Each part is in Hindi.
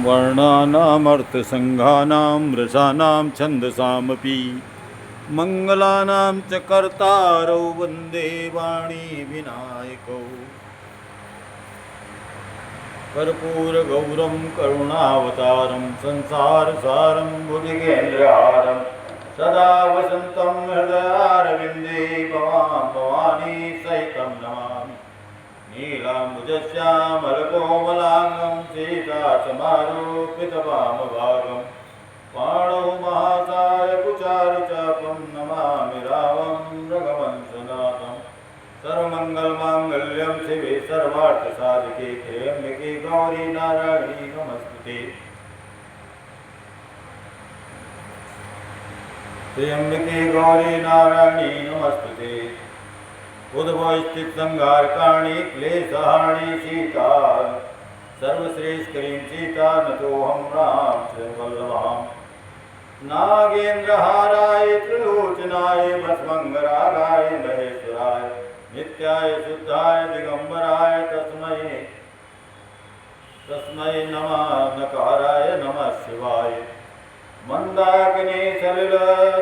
वर्णानामर्थसङ्घानां रसानां छन्दसामपि मङ्गलानां च कर्तारौ वन्दे वाणी विनायकौ। कर्पूरगौरं करुणावतारं संसारसारं भुजगेन्द्रहारं सदा वसन्तं हृदयारविन्दे भवानी सहितं नमामि। नीलाम्बुजश्यामलकोमलाङ्गं सीतासमारोपितवामभागं पाणौ महासायकुचारुचापं नमामि रामं रघुवंशनाथं। सर्वमङ्गलमाङ्गल्यं शिवे सर्वार्थसाधिके त्र्यम्बके गौरी नारायणी नमस्तुते। त्र्यम्बके गौरी नारायणी नमस्तुते। उद्भवस्थित संहारकाणी क्लेशहारिणी सीता सर्वश्रेष्ठकरीं सीता नतोऽहं रामचन्द्रवल्लभाम्। नागेन्द्रहाराय त्रिलोचनाय भस्मङ्गरागाय महेश्वराय नित्याय शुद्धाय दिगंबराय तस्मै नमः नकाराय नमः शिवाय। मंदाकिनी सलिल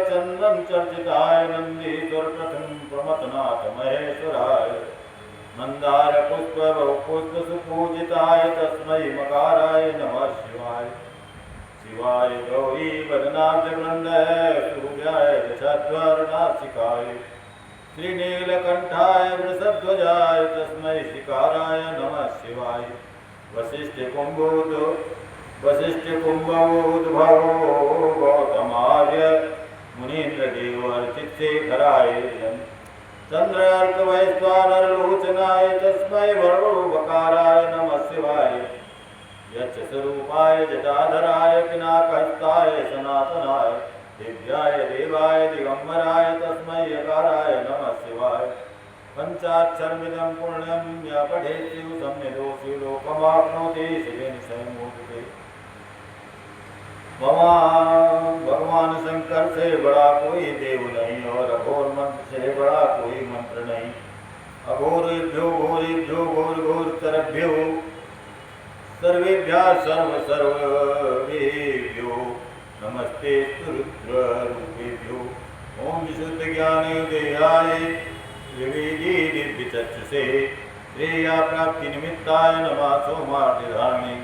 चंदन चर्चिताय नंदीश्वर प्रथम प्रमथनाथ महेश्वराय। मंदार पुष्प पुष्प सुपूजिताय तस्मै मकाराय नमः शिवाय। शिवाय गौरी वदनाब्ज वृंद सूर्याय दशाध्वरनासिकाय श्रीनीलकंठाय वृषध्वजाय तस्मै शिकाराय नमः शिवाय। वशिष्ठ कुंभोद्भवो गौतमार्य मुनीन्द्रदेव अर्चितशेखराय चंद्रार्कवैश्वानरलोचनाय तस्मै वरुणोपकाराय नमः शिवाय। यक्षस्वरूपाय जटाधराय पिनाकहस्ताय सनातनाय दिव्याय देवाय दिगंबराय तस्मै यकाराय नमः शिवाय। पंचाक्षरमिदं पुण्यं या पठेत् शिव सम्यदोषि लोकमाप्नोति शिवेन संमोदते। भगवान शंकर से बड़ा कोई देव नहीं और अघोर मंत्र से बड़ा कोई मंत्र नहीं। अघोरेभ्यो घोरेभ्यो घोर घोर तरभ्यो सर्वेभ्यः सर्वेभ्यो नमस्ते रुद्ररूपेभ्यो। ओम विशुद्ध ज्ञानोदयाय त्रिवेदी दिव्यचक्षुषे श्रेया प्राप्ति निमित्ताय नमः सोमार्तिधारिणे।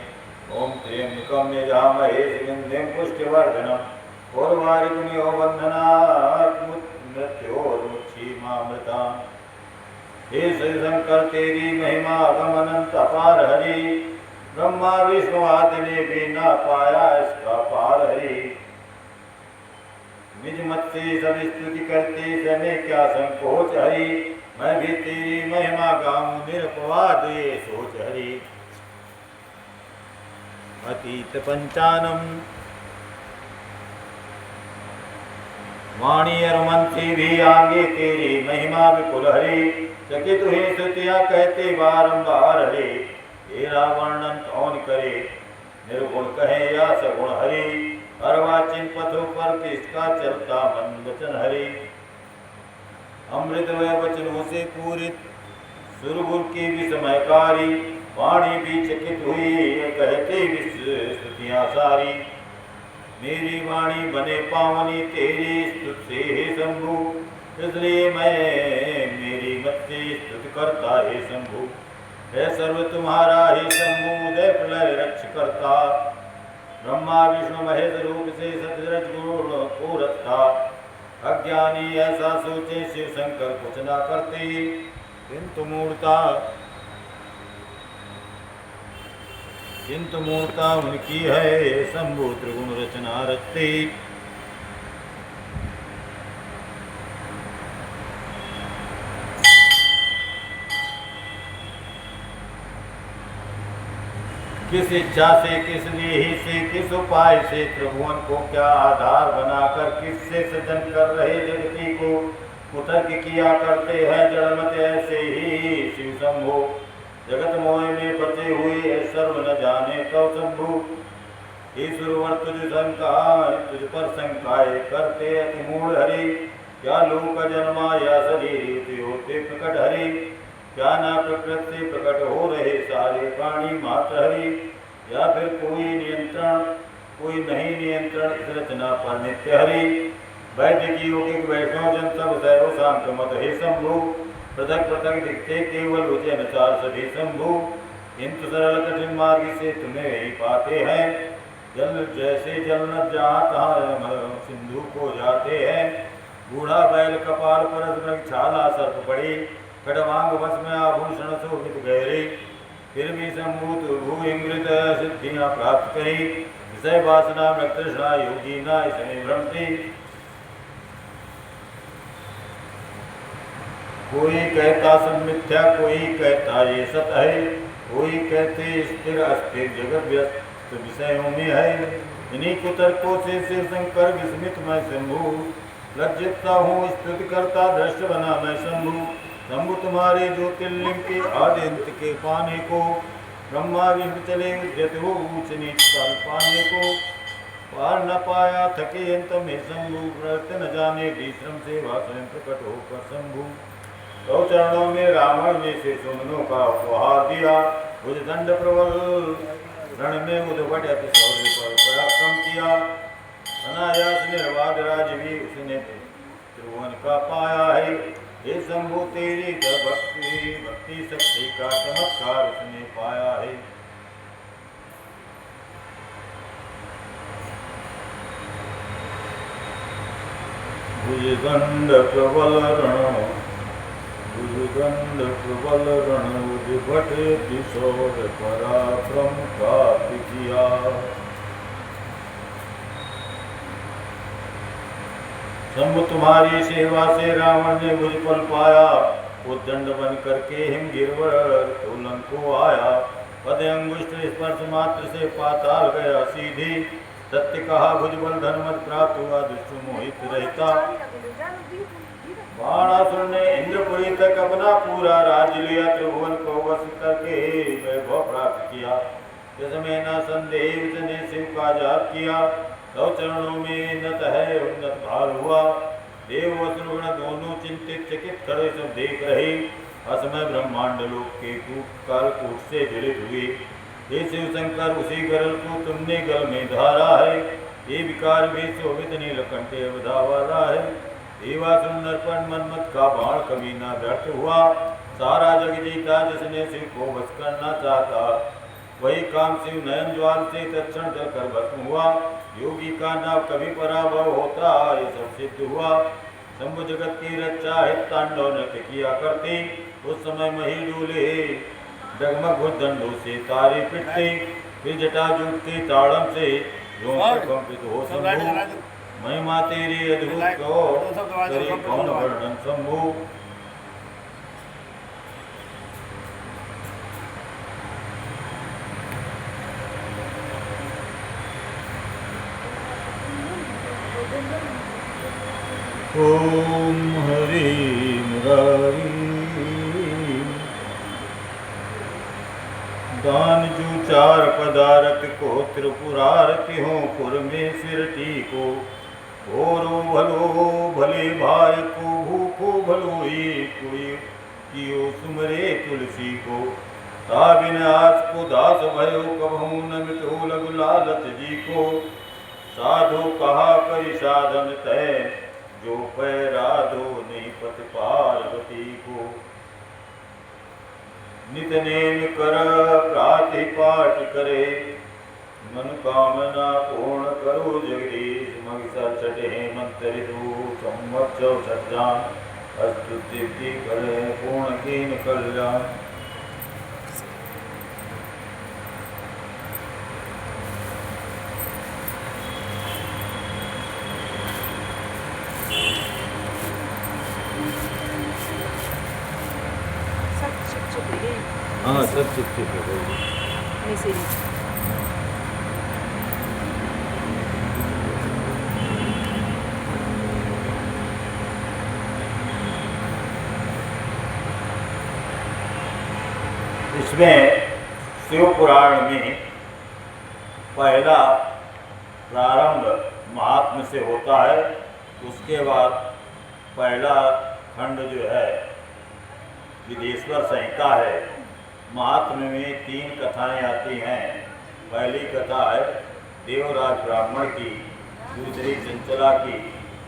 ओम त्र्यंबकं यजामहे सुगन्धिं पुष्टिवर्धनम् उर्वारुकमिव बन्धनात् मृत्योर्मुक्षीमामृताम्। हे शंकर तेरी महिमा अगमनंत अपार हरि। ब्रह्मा विष्णु आदि ने भी ना पाया इसका पार हरि। निज मत से सब स्तुति करते समय क्या संकोच हरि। मैं भी तेरी महिमा गाऊं निरपवाद ये सोच हरि। अतीत पंचानम वाणी और मन से भी आगे तेरी महिमा विपुल हरि। चकित हुई स्तुतियां कहते बारंबार हरि। तेरा वर्णन कौन करे निर्गुण कहे या सगुण हरि। अर्वाचीन पथों पर किसका चलता मन वचन हरि। अमृतमय वचनों से पूरित सुरगुर की विस्मयकारी वाणी भी चकित हुई कहते स्तुतियां सारी। मेरी वाणी बने पावनी तेरी स्तुत से हे शंभु। इसलिए मैं मेरी मत से स्तुत करता हे शंभु। है सर्व तुम्हारा हे शंभु उदय प्रलय रक्ष करता। ब्रह्मा विष्णु महेश रूप से सतरज गुण को रखता। अज्ञानी ऐसा सोचे शिव शंकर कुछ ना करते किंतु मूर्ता उनकी है शंभु त्रिगुण रचना रचते। किस इच्छा से किस नेही से किस उपाय से त्रिभुवन को क्या आधार बनाकर किससे सृजन कर रहे जगती को कुतर्क किया करते हैं जड़मत ऐसे ही शिव शंभो। जगत मोह में बचे हुए सर्व न जाने कौ शंभु। ईश्वर तुझ शंकाए तुझ पर शंकाए करते अति मूढ़ हरि। क्या लोक जन्मा या शरीर होते प्रकट हरि। क्या ना प्रकृति से प्रकट हो रहे सारे प्राणी मात्र हरि। या फिर कोई नियंत्रण, कोई नहीं नियंत्रण इस रचना पर नित्य हरि। वैदिक योगिक वैष्णव जन सब सैव शांत मत हे शंभु, पृथक पृथक दिखते केवल रुचि अनुसार सभी शंभु। किंतु सरल कठिन मार्ग से तुम्हें ही पाते हैं, जल जैसे जल न जहाँ तहाँ सिंधु को जाते हैं। बूढ़ा बैल कपाल परस मृग छाला सर्प पड़ी, खड़वांग वश में आभूषण शोभित गहरी। फिर भी सम्भूत भू इंद्रित सिद्धियाँ प्राप्त करी, विषय वासना मृत तृष्णा योगी ना इसमें भ्रमती। कोई कहता सब मिथ्या, कोई कहता ये सत है, कोई कहते स्थिर अस्थिर जगत व्यस्त विषयों में है। इन्हीं कुतर्कों से शिव शंकर विस्मित मैं शंभु, लज्जित हूँ स्तुति करता दृष्ट बना मैं शंभु। शंभु तुम्हारे ज्योतिर्लिंग के आदि अंत के पाने को, ब्रह्मा विष्णु चले उद्यत हो ऊंच नीच काल पाने को। पार न पाया थके अंत में शंभु, व्रत न जाने दी श्रम से स्वयं प्रकट होकर शंभु। तो चरणों में रावण ने से सुमनों का उपहार दिया, भुज दंड प्रबल रण में उद्भट अति शौर्य पर पराक्रम किया। अनायास निर्वाद राज भी उसने त्रिभुवन का पाया है। हे शंभु तेरी भक्ति भक्ति शक्ति का चमत्कार उसने पाया है। भुजदंड प्रबल रण, भुजदंड प्रबल रण उद्भट किशोर पराक्रम का किया। शंभु तुम्हारी सेवा से रावण ने मुझ पल पाया, उद्दंड बन करके हिम गिरवर तोलन को आया। पद अंगुष्ठ स्पर्श मात्र से पाताल गया सीधी, सत्य कहा भुजबल धनमत प्राप्त हुआ दुष्ट मोहित रहता। बाणासुर ने इंद्रपुरी तक अपना पूरा राज्य लिया, त्रिभुवन को वश करके वैभव प्राप्त किया। इसमें न संदेह उसने शिव का जाप किया, सौ चरणों में नत है उन्नत भाल हुआ। देव असुरगण दोनों चिंतित चकित खड़े सब देख रहे, असमय ब्रह्मांड लोक के कूट कालकूट से जड़ित हुए। हे शिव शंकर उसी गरल को तुमने गल में धारा है, ये विकार भी शोभित नीलकंठ अवधा वाला है। देवासुर नरपण मनमत का बाण कभी ना व्यर्थ हुआ, सारा जग जीता जिसने शिव को वश करना चाहता। वही काम शिव नयन ज्वाल से तत्क्षण जलकर भस्म हुआ। योगी का नाम कभी पराभव होता ये सब सिद्ध हुआ। शंभु जगत की रक्षा हित तांडव नृत्य किया करते, उस समय मही डोले डगमग दंडों से तारे पिटते। फिर जटा जुटते ताड़म से कंपित हो शंभु, महिमा तेरी अद्भुत को करे कौन वर्णन शंभु। ओम हरि मुरारी दान जू चार पदारथ को त्रिपुरारति हो पुर में सिरटी को। भोरो भलो भले भाई को भूखो भलो कोई कियो सुमरे तुलसी को। ताबिन आज को दास भयो कबहू न मिटो लघु लालच जी को। साधु कहा करी साधन तय जो पैराधो नहीं पति पार्वती को। नित नेम कर प्राति पाठ करे, मनोकामना पूर्ण करो जगदीश। मगिसा छठे मंत्र ऋतु संवत्सर सज्जान, अस्तुति करे पूर्ण कीन कल्याण। हाँ सब चिपचिप हो गई। इसमें शिव पुराण में पहला प्रारंभ महात्म्य से होता है। उसके बाद पहला खंड जो है विदेश्वर संहिता है। महात्म्य में 3 कथाएं आती हैं। पहली कथा है देवराज ब्राह्मण की, दूसरी चंचला की,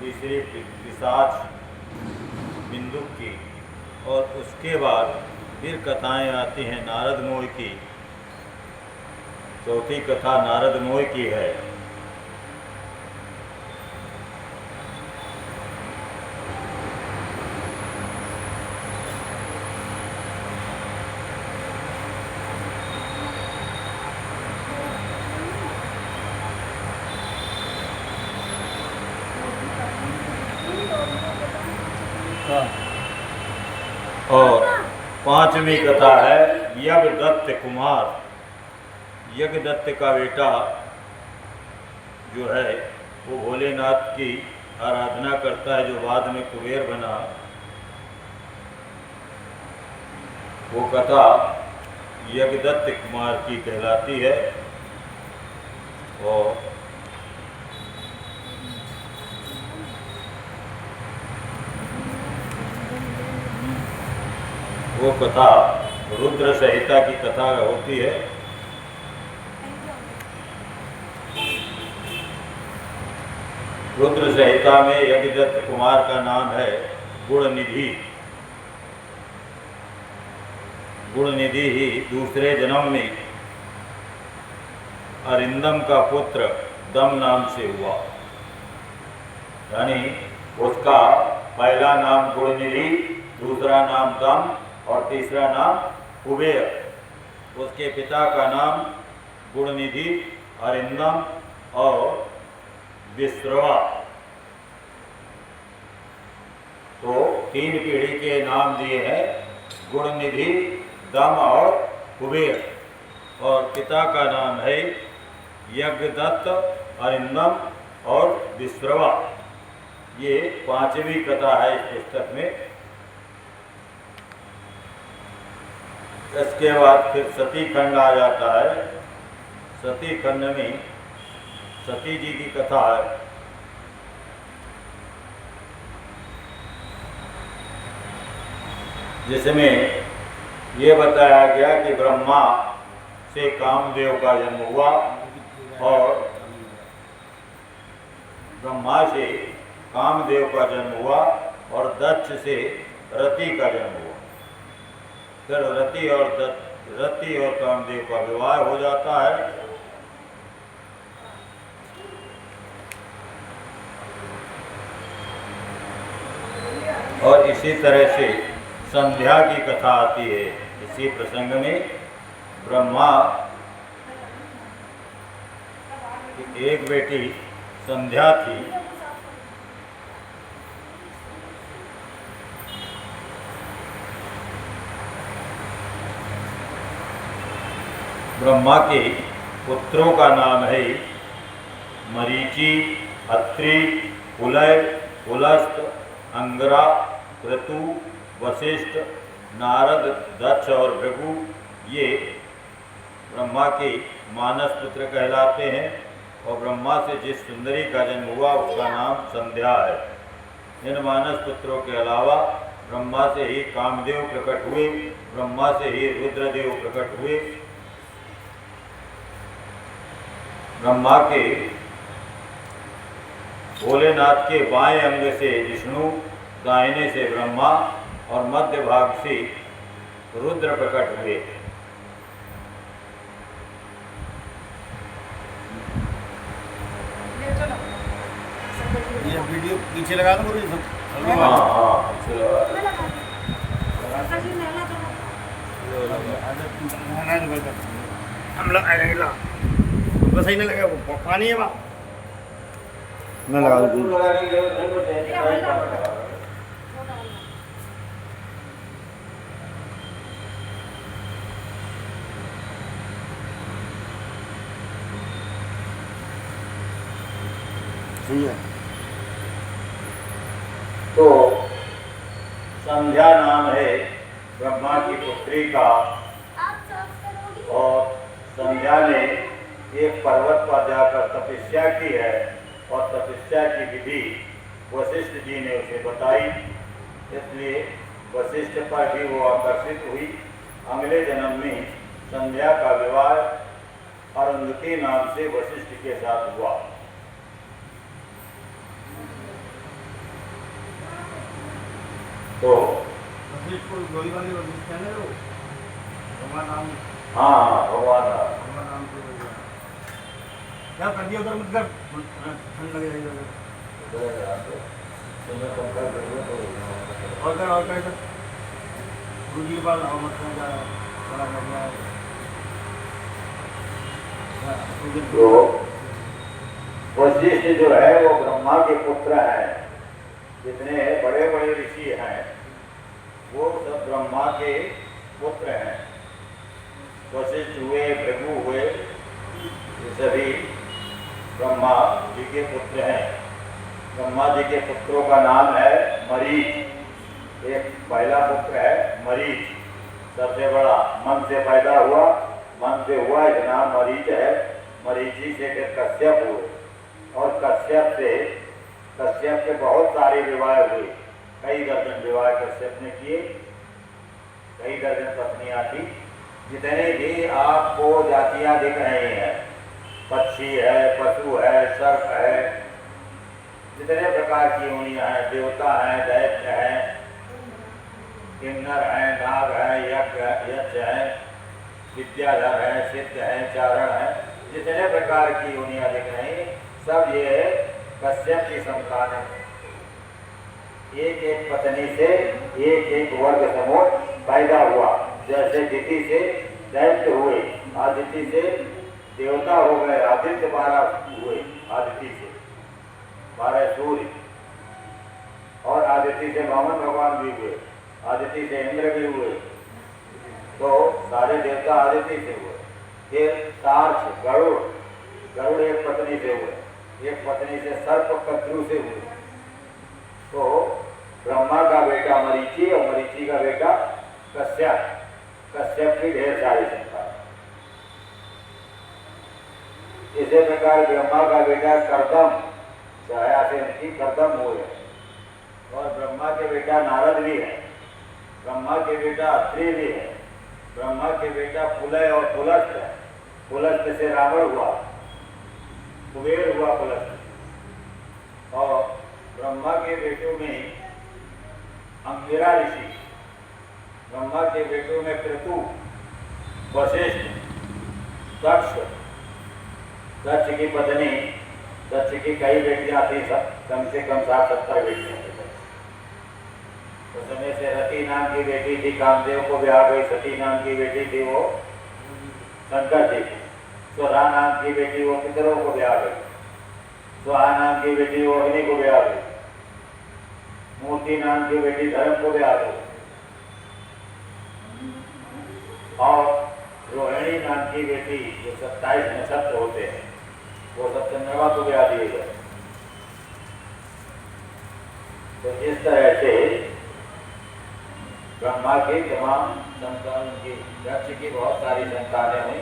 तीसरी पिशाच बिंदुक की, और उसके बाद फिर कथाएं आती हैं नारद मोह की। चौथी कथा नारद मोह की है। और पांचवी कथा है यज्ञदत्त कुमार। यज्ञदत्त का बेटा जो है वो भोलेनाथ की आराधना करता है, जो बाद में कुबेर बना। वो कथा यज्ञदत्त कुमार की कहलाती है। और वो कथा रुद्र संहिता की कथा होती है। रुद्र संहिता में यज्ञदत्त कुमार का नाम है गुणनिधि। गुणनिधि ही दूसरे जन्म में अरिंदम का पुत्र दम नाम से हुआ। यानी उसका पहला नाम गुणनिधि, दूसरा नाम दम और तीसरा नाम कुबेर। उसके पिता का नाम गुणनिधि, अरिंदम और विश्रवा। तो 3 पीढ़ी के नाम दिए हैं, गुणनिधि, दम और कुबेर। और पिता का नाम है यज्ञदत्त, अरिंदम और विश्रवा। ये 5वीं कथा है इस पुस्तक में। इसके बाद फिर सती खंड आ जाता है। सती खंड में सती जी की कथा है। जिसमें ये बताया गया कि ब्रह्मा से कामदेव का जन्म हुआ और ब्रह्मा से कामदेव का जन्म हुआ और दक्ष से रति का जन्म हुआ। फिर रति और कामदेव का विवाह हो जाता है। और इसी तरह से संध्या की कथा आती है। इसी प्रसंग में ब्रह्मा की एक बेटी संध्या थी। ब्रह्मा के पुत्रों का नाम है मरीचि, अत्रि, कुलय, पुलस्त, अंगरा, क्रतु, वशिष्ठ, नारद, दक्ष और भृगु। ये ब्रह्मा के मानस पुत्र कहलाते हैं। और ब्रह्मा से जिस सुंदरी का जन्म हुआ उसका नाम संध्या है। इन मानस पुत्रों के अलावा ब्रह्मा से ही कामदेव प्रकट हुए, ब्रह्मा से ही रुद्रदेव प्रकट हुए। ब्रह्मा के भोलेनाथ के बाएं अंग से विष्णु, दाहिने से ब्रह्मा और मध्य भाग से रुद्र प्रकट हुए। ये वीडियो पीछे लगा दो गुरुजी सब। हाँ पीछे लगा। हम लोग बस सही नहीं लगा, वो पानी है वहाँ न लगा दो। सही है। तो संध्या नाम है ब्रह्मा की पुत्री का। और संध्या ने एक पर्वत पर जाकर तपस्या की है और तपस्या की विधि वशिष्ठ जी ने उसे बताई। इसलिए वशिष्ठ पर भी वो आकर्षित हुई। अगले जन्म में संध्या का विवाह अरुंधति सती नाम से वशिष्ठ के साथ हुआ। तो वशिष्ठ को गोली वाली वशिष्ठ है ना वो भगवान नाम। हाँ, भगवान राम। भगवान नाम से बोल रहा क्या कर दिया उधर मत कर ठंड लगे जाएगी और कर गुरु जी के पास आओ मत कर बड़ा कर दिया तो वशिष्ठ जो है वो ब्रह्मा के पुत्र हैं। जितने बड़े बड़े ऋषि हैं वो सब ब्रह्मा के पुत्र हैं। वशिष्ठ हुए, भृगु हुए, ये सभी ब्रह्मा जी के पुत्र हैं। ब्रह्मा जी के पुत्रों का नाम है मरीच। एक पहला पुत्र है मरीच, सबसे बड़ा, मन से पैदा हुआ, मन से हुआ इसका मरीच है। मरीची से फिर कश्यप हुए और कश्यप के बहुत सारे विवाह हुए। कई दर्जन विवाह कश्यप ने किए, कई दर्जन पत्नियां थी। जितने भी आपको जातियां दिख रही हैं, पक्षी है, पशु है, सर्प है, जितने प्रकार की योनियां हैं, देवता हैं, दैत्य हैं, किन्नर हैं, नाग हैं, यक्ष हैं, विद्याधर हैं, सिद्ध हैं, चारण हैं, जितने प्रकार की योनियां दिख रही सब ये कश्यप की संतान है। एक एक पत्नी से एक एक वर्ग समूह पैदा हुआ। जैसे दिति से दैत्य हुए, आदिति से देवता हो गए, आदित्य 12 हुए, आदिति से 12 सूर्य, और आदिति से वामन भगवान भी हुए, आदिति से इंद्र भी हुए। तो सारे देवता आदिति से हुए। फिर तार्क्ष, गरुड़ एक पत्नी से हुए, एक पत्नी से सर्प कद्रु से हुए। तो ब्रह्मा का बेटा मरीचि और मरीचि का बेटा कश्यप, कश्यप की ढेर सारी संतान। इसी प्रकार ब्रह्मा का बेटा कर्दम, छाया से उनकी कर्दम हुए, और ब्रह्मा के बेटा नारद भी है, ब्रह्मा के बेटा अत्रि भी है, ब्रह्मा के बेटा पुलय और पुलस्त है। पुलस्त से रावण हुआ, कुबेर हुआ पुलस्त। और ब्रह्मा के बेटों में अंगिरा ऋषि, ब्रह्मा के बेटों में क्रतु, वशिष्ठ, दक्ष। दक्ष की पत्नी, दक्ष की कई बेटियां थी, कम से कम 60-70 बेटियां थी। उस समय से रति नाम की बेटी थी, कामदेव को ब्याह गई। सती नाम की बेटी थी, वो शंकर जी। स्वरा नाम की बेटी वो पितरों को ब्याह गई। सुहा नाम की बेटी वो अग्नि को ब्याह गई। मूर्ति नाम की बेटी धर्म को ब्याह गई। और रोहिणी नाम की बेटी, जो 27 नक्षत्र होते हैं, वो सब चंद्रमा को ब्याह दिए गए। तो इस तरह से ब्रह्मा की तमाम संतान की, दक्ष की बहुत सारी संतानें हुई।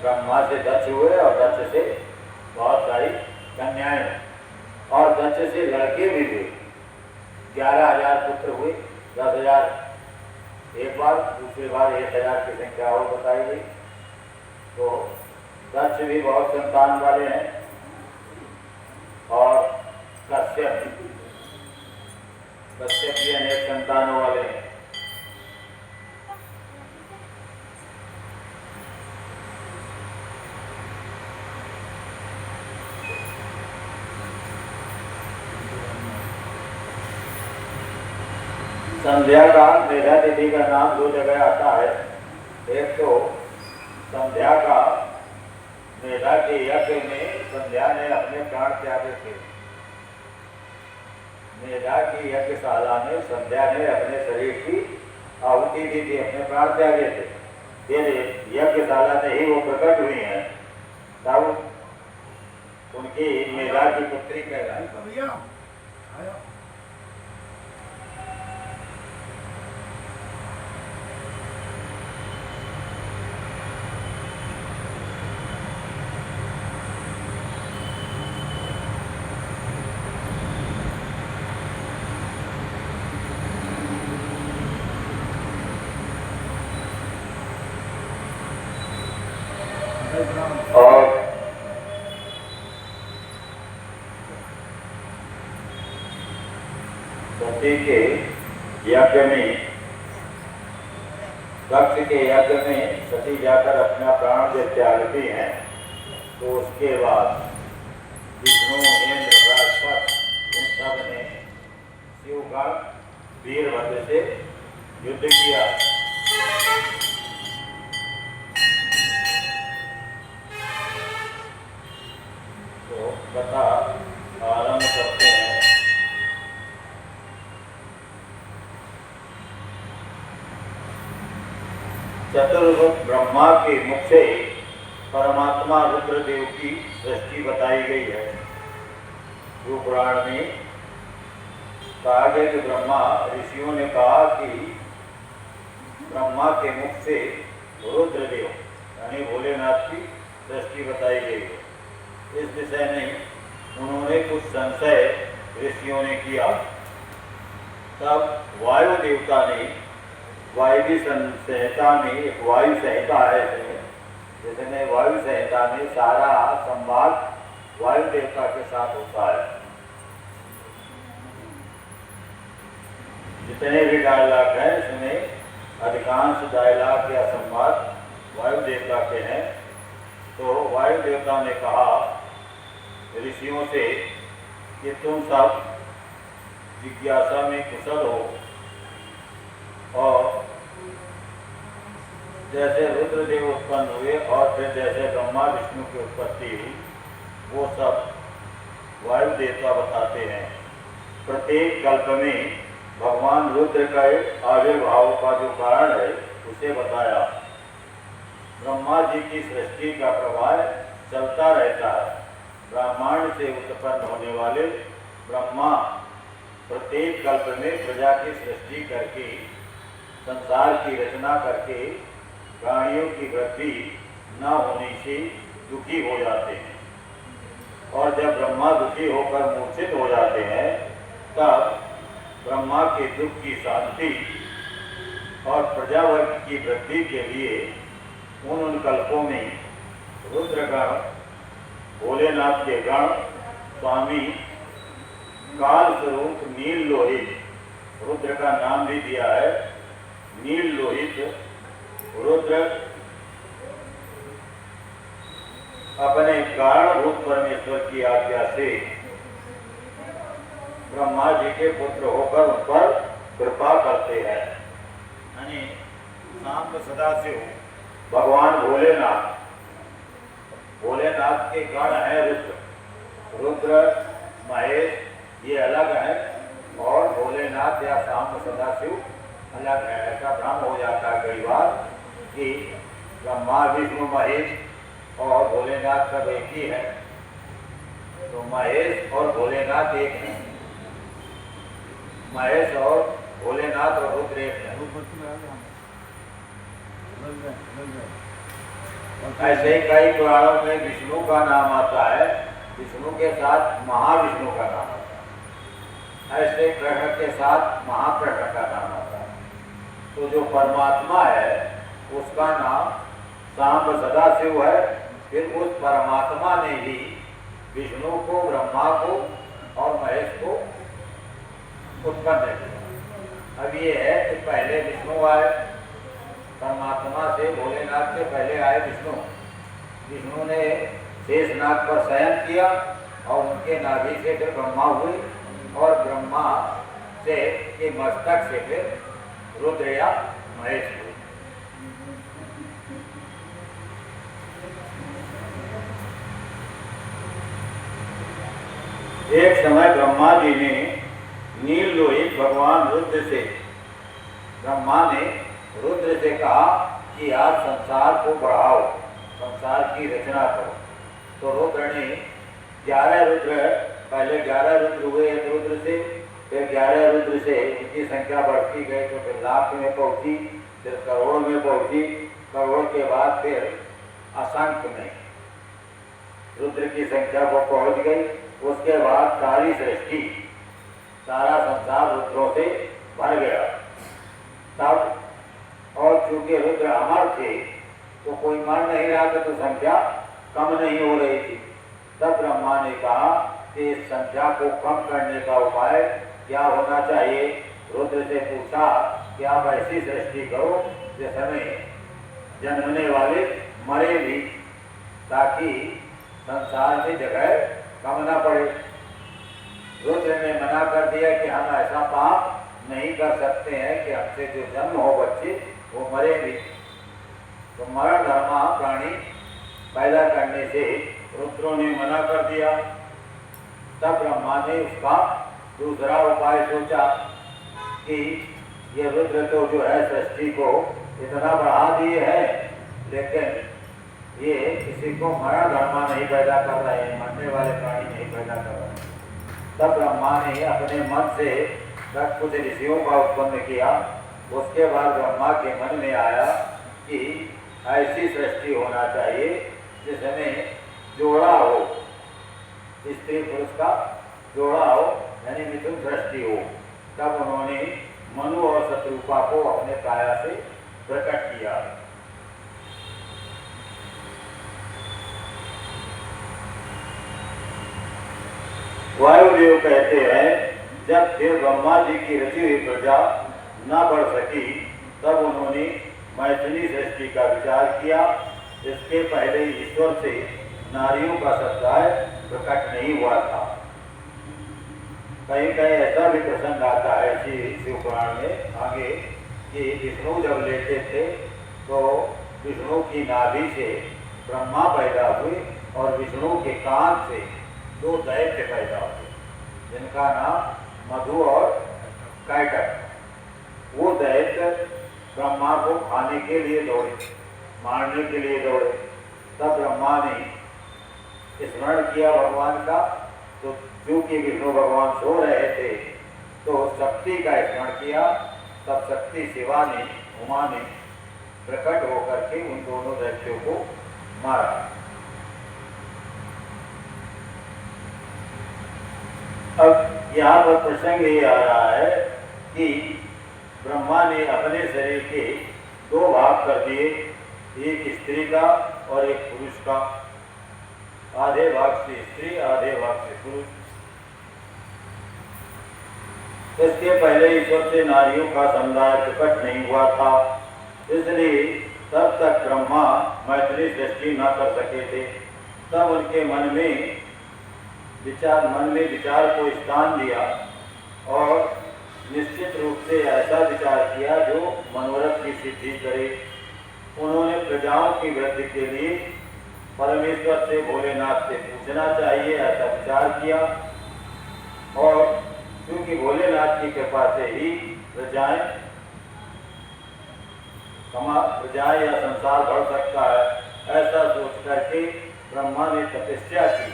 ब्रह्मा से दक्ष हुए और दक्ष से बहुत सारी कन्याएं हुई, और दक्ष से लड़के भी हुए। 11,000 पुत्र हुए, 10,000 एक बार, दूसरी बार 1,000 की संख्या और बताई गई। तो दक्ष भी बहुत संतान वाले हैं। और कश्यप भी अनेक संतानों वाले हैं। संध्या का, मेधा तिथि का नाम 2 जगह आता है। एक तो संध्या का, मेधा के यज्ञ में संध्या ने अपने प्राण त्यागे थे। मेधा की यज्ञशाला में संध्या ने अपने शरीर की आहुति दी थी, अपने प्राण त्यागे थे। फिर यज्ञशाला में ही वो प्रकट हुई हैं, तब उनकी मेधा की पुत्री कहलाई। और सती के यज्ञ में, दक्ष के यज्ञ में सती जाकर अपना प्राण जब त्यागती हैं तो उसके बाद विष्णु, इंद्र, बृहस्पति इन सब ने शिवगण वीरभद्र से युद्ध किया। तो कथा आरंभ करते हैं। चतुर्मुख ब्रह्मा के मुख से परमात्मा रुद्रदेव की सृष्टि बताई गई है। शिव पुराण में कहा गया कि ब्रह्मा ऋषियों ने कहा कि ब्रह्मा के मुख से रुद्रदेव यानी भोलेनाथ की सृष्टि बताई गई है। इस विषय में उन्होंने कुछ संशय ऋषियों ने किया। तब वायु देवता ने वायवी संहिता में, एक वायु संहिता है जिसमें वायु संहिता में सारा संवाद वायु देवता के साथ होता है। जितने भी डायलॉग हैं इसमें अधिकांश डायलॉग या संवाद वायु देवता के हैं। तो वायु देवता ने कहा ऋषियों से कि तुम सब जिज्ञासा में कुशल हो और जैसे रुद्रदेव उत्पन्न हुए और फिर जैसे ब्रह्मा विष्णु की उत्पत्ति हुई वो सब वायु देवता बताते हैं। प्रत्येक कल्प में भगवान रुद्र का आविर्भाव का जो कारण है उसे बताया। ब्रह्मा जी की सृष्टि का प्रवाह चलता रहता है। ब्रह्मांड से उत्पन्न होने वाले ब्रह्मा प्रत्येक कल्प में प्रजा की सृष्टि करके, संसार की रचना करके प्राणियों की वृद्धि न होने से दुखी हो जाते हैं। और जब ब्रह्मा दुखी होकर मूर्छित हो जाते हैं तब ब्रह्मा के दुख की शांति और प्रजावर्ग की वृद्धि के लिए उन कल्पों में रुद्रगण, भोलेनाथ के गण, स्वामी काल स्वरूप नील लोहित, रुद्र का नाम भी दिया है नील लोहित रुद्र, अपने कारणभूत परमेश्वर की आज्ञा से ब्रह्मा जी के पुत्र होकर उन पर कृपा करते हैं। यानी शांत सदाशिव भगवान भोलेनाथ, भोलेनाथ के गण है रुद्र, रुद्र महेश ये अलग है और भोलेनाथ या शांत सदाशिव अलग है। ऐसा भ्रम हो जाता है कई बार कि ब्रह्मा विष्णु महेश और भोलेनाथ सब एक ही है। तो महेश और भोलेनाथ एक है, महेश और भोलेनाथ और रुद्र एक है। ऐसे ही कई पुराणों में विष्णु का नाम आता है, विष्णु के साथ महाविष्णु का नाम आता है, ऐसे कृष्ण के साथ महाकृष्ण का नाम आता है। तो जो परमात्मा है उसका नाम सांब सदाशिव है। फिर उस परमात्मा ने ही विष्णु को, ब्रह्मा को और महेश को उत्पन्न किया। अब ये है कि पहले विष्णु आए, परमात्मा से, भोलेनाथ से पहले आए विष्णु। विष्णु ने शेषनाग पर शयन किया और उनके नाभि से फिर ब्रह्मा हुए और ब्रह्मा से के मस्तक से फिर रुद्र या महेश हुए। एक समय ब्रह्मा जी ने नील लोहित भगवान रुद्र से, ब्रह्मा ने रुद्र से कहा कि आज संसार को बढ़ाओ, संसार की रचना करो। तो रुद्र ने 11 रुद्र, पहले 11 रुद्र हुए एक रुद्र से, फिर 11 रुद्र से उनकी संख्या बढ़ती गई तो फिर लाख में पहुंची, फिर करोड़ में पहुंची, करोड़ के बाद फिर असंख्य में रुद्र की संख्या वो पहुंच गई। उसके बाद सारी सृष्टि, सारा संसार रुद्रों से भर गया। तब और चूंकि रुद्र अमर थे तो कोई मर नहीं रहा था, तो संख्या कम नहीं हो रही थी। तब ब्रह्मा ने कहा कि इस संख्या को कम करने का उपाय क्या होना चाहिए? रुद्र से पूछा कि आप ऐसी सृष्टि करो जिसमें जन्मने वाले मरे भी, ताकि संसार में जगह कम ना पड़े। रुद्र ने मना कर दिया कि हम ऐसा पाप नहीं कर सकते हैं कि हमसे जो जन्म हो बच्चे वो मरे भी। तो मरण धर्मा प्राणी पैदा करने से रुद्रों ने मना कर दिया। तब ब्रह्मा ने उसका दूसरा उपाय सोचा कि ये रुद्र तो जो है सृष्टि को इतना बढ़ा दिए है, लेकिन ये किसी को मरण धर्मा नहीं पैदा कर रहे हैं, मरने वाले प्राणी नहीं पैदा कर रहे हैं। तब ब्रह्मा ने अपने मन से कुछ ऋषियों का उत्पन्न किया। उसके बाद ब्रह्मा के मन में आया कि ऐसी सृष्टि होना चाहिए जिसमें जोड़ा हो, स्त्री पुरुष का जोड़ा हो, यानी मिथुन सृष्टि हो। तब उन्होंने मनु और शत्रुपा को अपने काया से प्रकट किया। वायुदेव कहते हैं, जब फिर ब्रह्मा जी की रची हुई प्रजा न बढ़ सकी, तब उन्होंने मैथिली सृष्टि का विचार किया। इसके पहले ईश्वर से नारियों का समुदाय प्रकट नहीं हुआ था। कहीं कहीं ऐसा भी प्रसंग आता है शिव पुराण में आगे कि विष्णु जब लेटे थे तो विष्णु की नाभि से ब्रह्मा पैदा हुए और विष्णु के कान से दो दैत्य पैदा हुए, जिनका नाम मधु और कैटक। वो दैत्य ब्रह्मा को खाने के लिए दौड़े, मारने के लिए दौड़े। तब ब्रह्मा ने स्मरण किया भगवान का, तो क्योंकि विष्णु भगवान सो रहे थे तो शक्ति का स्मरण किया। तब शक्ति शिवा ने, उमा ने प्रकट होकर के उन दोनों दैत्यों को मारा। अब यहाँ पर प्रसंग ये आ रहा है कि ब्रह्मा ने अपने शरीर के दो भाग कर दिए, एक स्त्री का और एक पुरुष का। आधे भाग से स्त्री, आधे भाग से पुरुष। इसके पहले ईश्वर से नारियों का समुदाय प्रकट नहीं हुआ था, इसलिए तब तक ब्रह्मा मैथिली सृष्टि न कर सके थे। तब उनके मन में विचार को स्थान दिया और निश्चित रूप से ऐसा विचार किया जो मनोरथ की सिद्धि करे। उन्होंने प्रजाओं की वृद्धि के लिए परमेश्वर से, भोलेनाथ से पूछना चाहिए, ऐसा विचार किया। और क्योंकि भोलेनाथ की कृपा से ही प्रजाएं या संसार बढ़ सकता है, ऐसा सोच करके ब्रह्मा ने तपस्या की।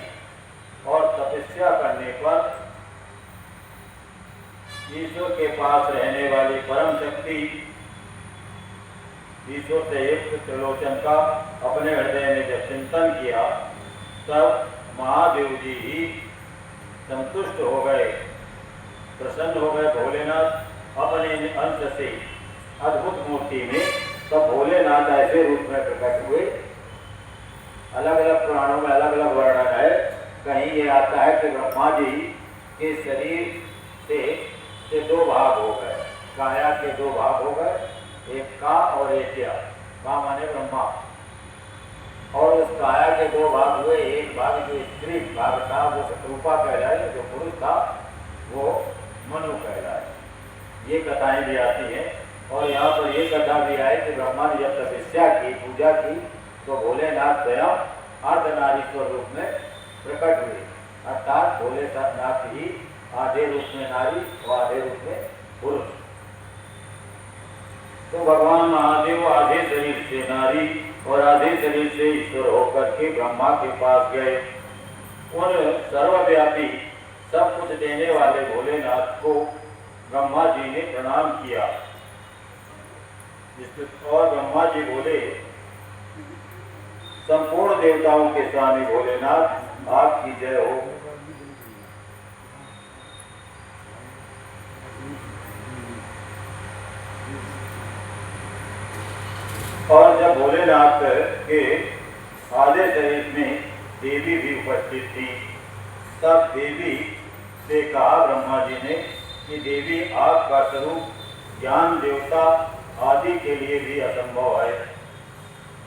और तपस्या करने पर ईश्वर के पास रहने वाली परम शक्ति, ईश्वर से युक्त त्रिलोचन का अपने हृदय में जब चिंतन किया, तब महादेव जी ही संतुष्ट हो गए, प्रसन्न हो गए। भोलेनाथ अपने अंश से अद्भुत मूर्ति में, तब भोलेनाथ ऐसे रूप में प्रकट हुए। अलग अलग पुराणों में अलग अलग वर्णन है। कहीं ये आता है कि ब्रह्मा जी के शरीर से दो भाग हो गए, काया के दो भाग हो गए, एक का और एक या। का माने ब्रह्मा। और उस काया के दो भाग हुए, एक भाग जो स्त्री भाग था वो शत्रुपा कहलाए, जो पुरुष था वो मनु कहलाए। ये कथाएं भी आती हैं। और यहाँ पर ये कथा भी आई कि ब्रह्मा ने जब तपस्या की, पूजा की, तो भोलेनाथ स्वयं अर्धनारीश्वर रूप में प्रकट हुए। अर्थात भोलेनाथ ही आधे रूप में नारी और आधे रूप में पुरुष। तो भगवान महादेव आधे शरीर से नारी और आधे शरीर से ईश्वर होकर के ब्रह्मा के पास गए। उन सर्वव्यापी सब कुछ देने वाले भोलेनाथ को ब्रह्मा जी ने प्रणाम किया। और ब्रह्मा जी बोले, संपूर्ण देवताओं के स्वामी भोलेनाथ, आपकी जय हो। और जब भोलेनाथ के आधे शरीर में देवी भी उपस्थित थी, तब देवी से कहा ब्रह्मा जी ने कि देवी आग का स्वरूप ज्ञान देवता आदि के लिए भी असंभव है।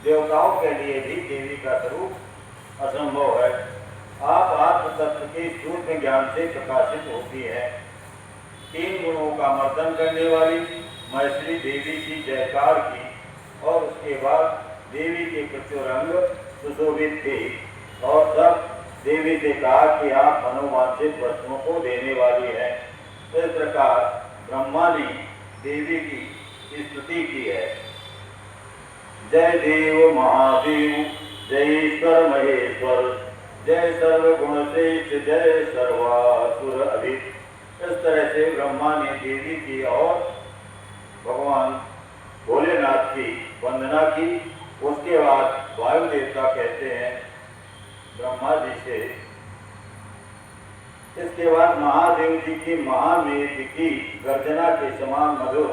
देवताओं के लिए भी देवी का स्वरूप असंभव है। आप आत्म तत्व के सूक्ष्म ज्ञान से प्रकाशित होती है। 3 गुणों का मर्दन करने वाली मैत्री देवी की जयकार की और उसके बाद देवी के प्रचुर अंग सुशोभित थे और तब देवी से कहा कि आप मनोवांछित वस्तुओं को देने वाली हैं। इस प्रकार ब्रह्मा ने देवी की स्तुति की है। जय देव महादेव, जय ईश्वर महेश्वर, जय सर्वगुण श्रेष्ठ, जय सर्वासुर अभित। इस तरह से ब्रह्मा ने देवी की और भगवान भोलेनाथ की वंदना की। उसके बाद वायु देवता कहते हैं ब्रह्मा जी से, इसके बाद महादेव जी की महामेघ की गर्जना के समान मधुर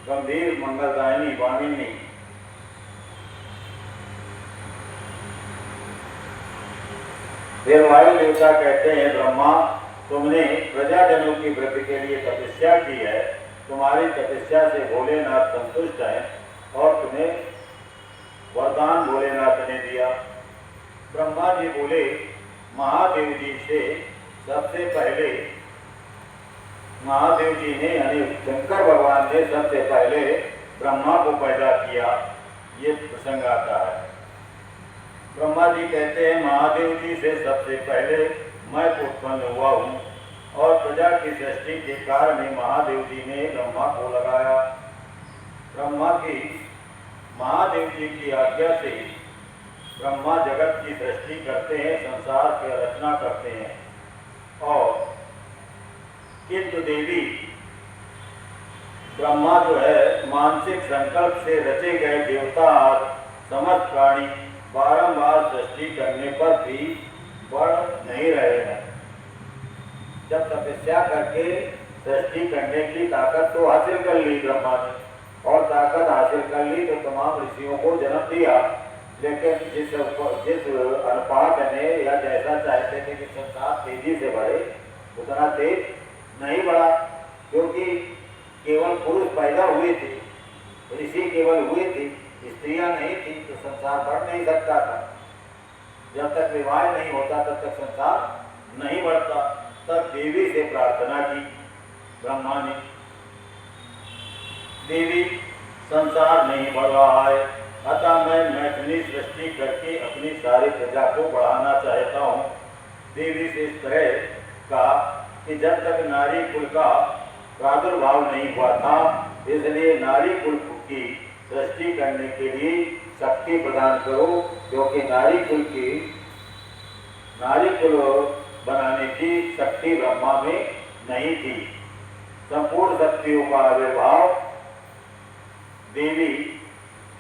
गंभीर मंगलदायिनी वाणी ने फिर वायु देवता कहते हैं ब्रह्मा, तुमने प्रजाजनों की वृद्धि के लिए तपस्या की है। तुम्हारी तपस्या से भोलेनाथ संतुष्ट हैं और तुम्हें वरदान भोलेनाथ ने दिया। ब्रह्मा जी बोले, महादेव जी से सबसे पहले महादेव जी ने यानी शंकर भगवान ने सबसे पहले ब्रह्मा को पैदा किया। ये प्रसंग आता है। ब्रह्मा जी कहते हैं महादेव जी से सबसे पहले मैं उत्पन्न हुआ हूँ और प्रजा की सृष्टि के कारण ही महादेव जी ने ब्रह्मा को लगाया। ब्रह्मा की महादेव जी की आज्ञा से ब्रह्मा जगत की सृष्टि करते हैं, संसार की रचना करते हैं। और किंतु देवी ब्रह्मा जो है मानसिक संकल्प से रचे गए देवता समस्त प्राणी बारंबार सृष्टि करने पर भी बढ़ नहीं रहे हैं। जब तपस्या करके सृष्टि करने की ताकत तो हासिल कर ली ब्रह्मा ने और ताकत हासिल कर ली तो तमाम ऋषियों को जन्म दिया, लेकिन जिस अनुपात ने या जैसा चाहते थे कि संसार तेजी से बढ़े उतना तेज नहीं बढ़ा, क्योंकि केवल पुरुष पैदा हुए थे, ऋषि केवल हुए थे, स्त्रियां नहीं थी, तो संसार बढ़ नहीं सकता था। जब तक विवाह नहीं होता तब तक संसार नहीं बढ़ता। तब देवी से प्रार्थना की ब्रह्मा ने, देवी संसार नहीं बढ़ रहा है, अतः मैं मैथिली सृष्टि करके अपनी सारी प्रजा को बढ़ाना चाहता हूँ। देवी से इस तरह कहा कि जब तक नारी कुल का प्रादुर्भाव नहीं हुआ था, इसलिए नारी कुल की सृष्टि करने के लिए शक्ति प्रदान करो, क्योंकि नारी कुल बनाने की शक्ति ब्रह्मा में नहीं थी। संपूर्ण शक्तियों का आविर्भाव देवी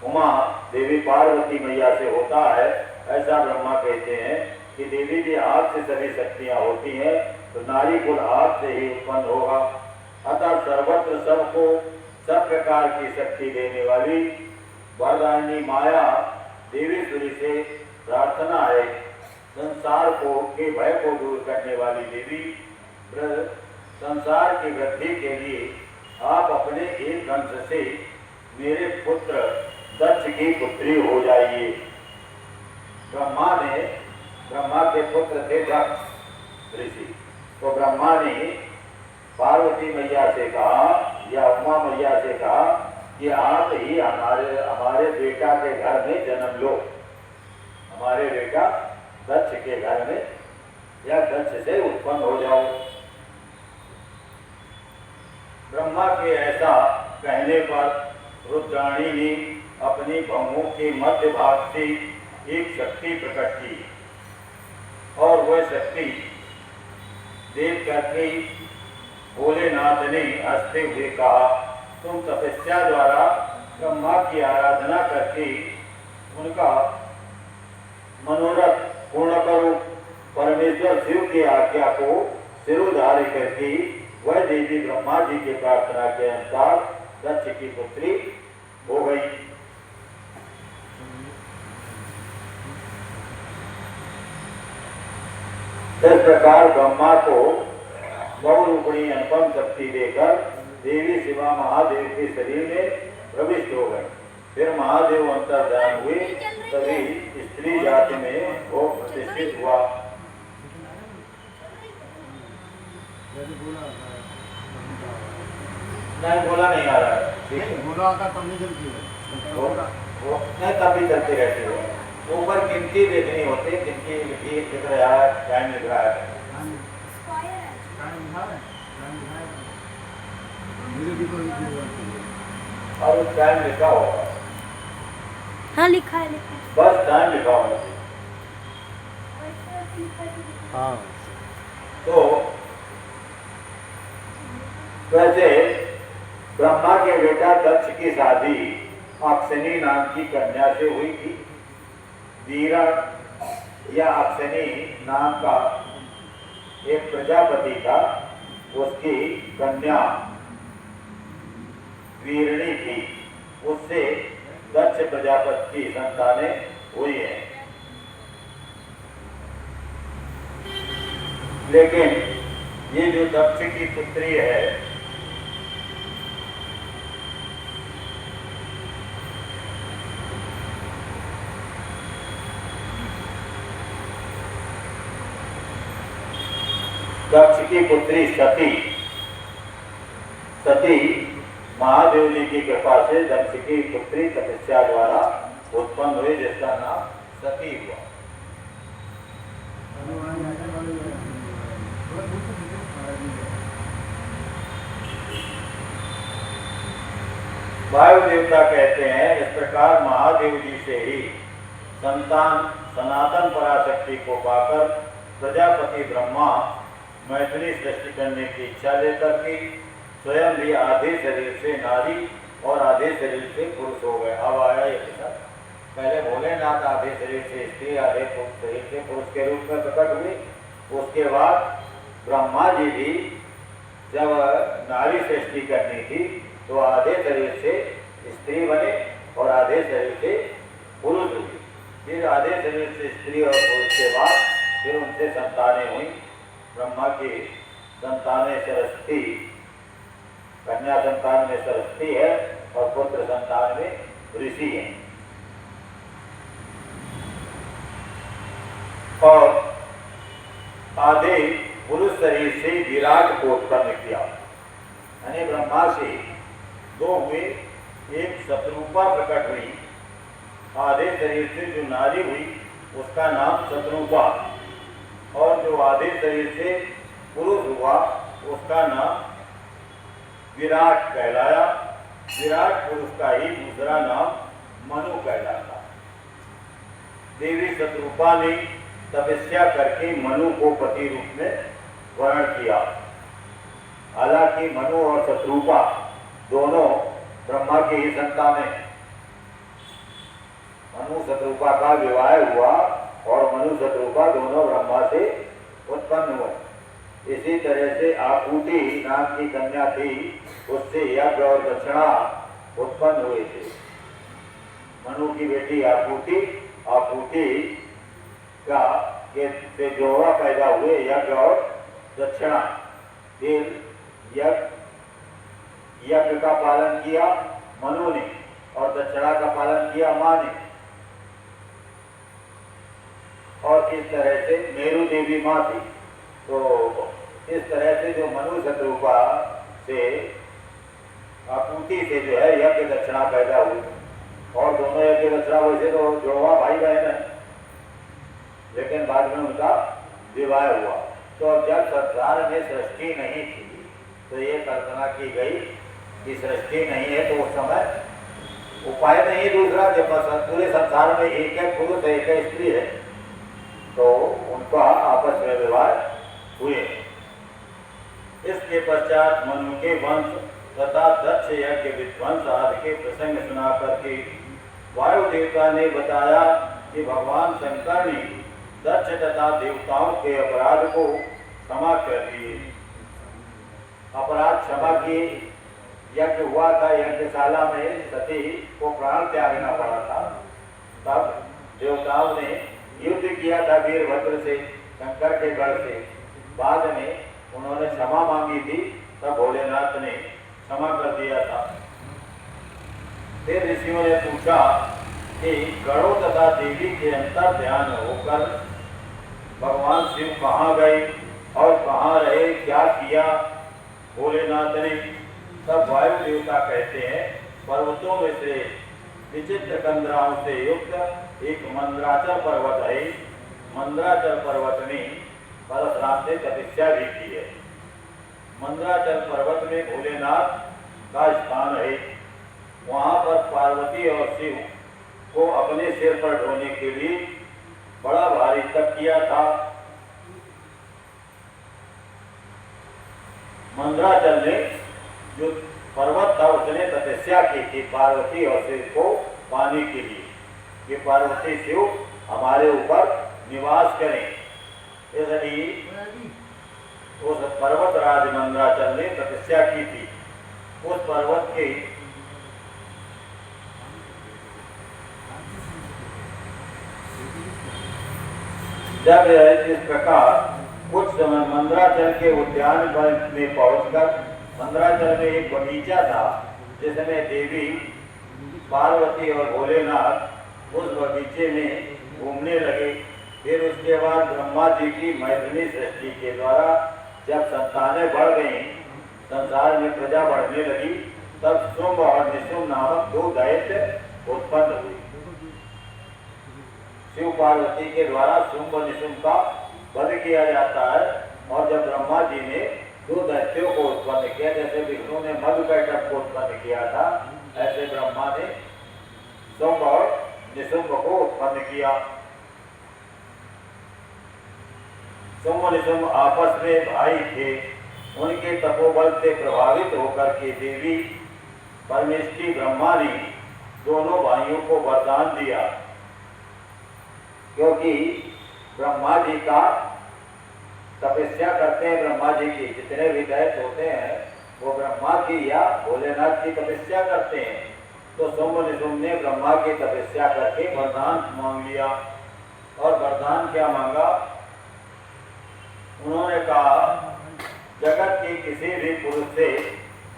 उमा, देवी पार्वती मैया से होता है, ऐसा ब्रह्मा कहते हैं कि देवी जी आप से सभी शक्तियां होती हैं, तो नारी कुल आप से ही उत्पन्न होगा। अतः सर्वत्र सबको सब प्रकार की शक्ति देने वाली वरदायिनी माया देवीश्वरी से प्रार्थना है। संसार को के भय को दूर करने वाली देवी, संसार की वृद्धि के लिए आप अपने एक अंश से मेरे पुत्र दक्ष की पुत्री हो जाइए। ब्रह्मा के पुत्र थे दक्ष ऋषि, तो ब्रह्मा ने पार्वती मैया से कहा या उमा मैया से कहा कि आप ही हमारे बेटा के घर में जन्म लो, हमारे बेटा दक्ष के घर में या दक्ष से उत्पन्न हो जाओ। ब्रह्मा के ऐसा कहने पर रुद्राणी ने अपनी भौहों के मध्य भाग से एक शक्ति प्रकट की और वह शक्ति देख करके भोलेनाथ ने हंसते हुए कहा, तुम तपस्या द्वारा ब्रह्मा की आराधना करके उनका मनोरथ पूर्ण करो। परमेश्वर शिव की आज्ञा को सिरोधार्य करके वह देवी ब्रह्मा जी की प्रार्थना के अनुसार दक्ष की पुत्री हो गई। इस प्रकार ब्रह्मा को बहुरूपणी अनुपम शक्ति देकर देवी शिवा महादेव के शरीर में प्रविष्ट हो गए। फिर महादेव अंतर्धान हुए, तभी स्त्री जाति में वो प्रतिष्ठित हुआ। नहीं बोला नहीं आ रहा है, ठीक है, बोला होता तब नहीं चलती है। वो नहीं तब भी चलती रहती है। ऊपर गिनती देखनी होती है, गिनती लिख रहा है, टाइम लिख रहा है। और टाइम लिखा होगा। हाँ लिखा है, लिखा है। बस टाइम लिखा होगा। हाँ तो वैसे ब्रह्मा के बेटा दक्ष की शादी अक्षनी नाम की कन्या से हुई थी। वीरा या अक्षनी नाम का एक प्रजापति था, उसकी कन्या वीरणी थी, उससे दक्ष प्रजापति की संतानें हुई हैं। लेकिन ये जो दक्ष की पुत्री है, दक्ष की पुत्री सती महादेव जी की कृपा से दक्ष की पुत्री तपस्या द्वारा उत्पन्न हुई, जिसका नाम सती हुआ। वायु देवता कहते हैं, इस प्रकार महादेव जी से ही संतान सनातन पराशक्ति को पाकर प्रजापति ब्रह्मा मैथिली सृष्टि करने की इच्छा लेकर के स्वयं भी आधे शरीर से नारी और आधे शरीर से पुरुष हो गए। अब आया ये किस्सा। पहले भोलेनाथ आधे शरीर से स्त्री, आधे शरीर से पुरुष के रूप में प्रकट हुए। उसके बाद ब्रह्मा जी भी जब नारी सृष्टि करनी थी तो आधे शरीर से स्त्री बने और आधे शरीर से पुरुष हुए। फिर आधे शरीर से स्त्री और पुरुष के बाद फिर उनसे संतानें हुई। ब्रह्मा की संतानें सरस्वती, कन्या संतान में सरस्वती है और पुत्र संतान में ऋषि है। और आधे पुरुष शरीर से विराट को उत्पन्न किया, यानी ब्रह्मा से दो हुए, एक शत्रुपा प्रकट हुई। आधे शरीर से जो नारी हुई उसका नाम शत्रुपा, और जो आधे शरीर से पुरुष हुआ उसका नाम विराट कहलाया। विराट पुरुष का ही दूसरा नाम मनु कहलाता। देवी शत्रुपा ने तपस्या करके मनु को पति रूप में वर्ण किया। हालांकि मनु और शत्रुपा दोनों ब्रह्मा की ही संतानें। मनु शत्रुपा का विवाह हुआ और मनु शत्रुपा दोनों ब्रह्मा से उत्पन्न हुए। इसी तरह से आपूति नाम की कन्या थी, उससे यज्ञ और दक्षिणा उत्पन्न हुए थे। मनु की बेटी आपूति, आपूति का से जोड़ा पैदा हुए यज्ञ और दक्षिणा। फिर यज्ञ का पालन किया मनु ने और दक्षिणा का पालन किया मां ने। और इस तरह से मेरु देवी मां थी। तो इस तरह से जो मनु शत्रुपा से आपूति से जो है यज्ञ दक्षिणा पैदा हुई, और दोनों यज्ञ दक्षिणा वैसे तो जुड़वा भाई बहन है, लेकिन बाद में उनका विवाह हुआ। तो जब संसार में सृष्टि नहीं थी तो ये कल्पना की गई कि सृष्टि नहीं है, तो उस समय उपाय नहीं दूसरा, जब पूरे संसार में एक है पुरुष एक है स्त्री है, तो उनका आपस में विवाह हुए। इसके पश्चात मनु के वंश तथा दक्ष यज्ञ विध्वंस आदि के प्रसंग सुना करके वायु देवता ने बताया कि भगवान शंकर ने दक्ष तथा देवताओं के अपराध को क्षमा कर दिए। अपराध क्षमा किए। यज्ञ हुआ था, यज्ञशाला में सती को प्राण त्यागना पड़ा था। तब देवताओं ने युद्ध किया था वीरभद्र से, शंकर के गढ़ से। बाद में उन्होंने क्षमा मांगी थी, तब भोलेनाथ ने क्षमा कर दिया था। फिर ऋषियों ने पूछा कि गणों तथा देवी के अंतर ध्यान होकर भगवान शिव कहाँ गए और कहाँ रहे, क्या किया भोलेनाथ ने? तब वायु देवता कहते हैं, पर्वतों में से विचित्र कंदराओं से युक्त एक मंदराचल पर्वत है। मंदराचल पर्वत में परशुराम ने तपस्या भी की है। मंदराचल पर्वत में भोलेनाथ का स्थान है। वहां पर पार्वती और शिव को अपने सिर पर ढोने के लिए बड़ा भारी तप किया था। मंदराचल में जो पर्वत था उसने तपस्या की थी पार्वती और शिव को पाने के लिए, कि पार्वती शिव हमारे ऊपर निवास करें। इसलिए उस पर्वत राज मंदराचल ने तपस्या की थी। उस पर्वत के जब इस प्रकार कुछ समय मंदराचल के उद्यान में पहुंचकर, मंदराचल में एक बगीचा था जिसमें देवी पार्वती और भोलेनाथ उस बगीचे में घूमने लगे। फिर उसके बाद ब्रह्मा जी की मैथिली सृष्टि के द्वारा जब संतानें बढ़ गईं, संसार में प्रजा बढ़ने लगी, तब शुंभ और निशुंभ नामक दो दैत्य उत्पन्न हुए। शिव पार्वती के द्वारा शुंभ निशुंभ का वध किया जाता है। और जब ब्रह्मा जी ने दो दैत्यों को उत्पन्न किया, जैसे विष्णु ने मधुकैटभ को उत्पन्न किया था, ऐसे ब्रह्मा ने शुंभ और निशुंभ को उत्पन्न किया। शुंभ निशुंभ आपस में भाई थे। उनके तपोबल से प्रभावित होकर के देवी परमेष्ठी ब्रह्मा ने दोनों भाइयों को वरदान दिया, क्योंकि ब्रह्मा जी का तपस्या करते हैं। ब्रह्मा जी की जितने भी दैत्य होते हैं वो ब्रह्मा की या भोलेनाथ की तपस्या करते हैं। तो शुंभ निशुंभ ने ब्रह्मा की तपस्या करके वरदान मांग लिया। और वरदान क्या मांगा? उन्होंने कहा, जगत के किसी भी पुरुष से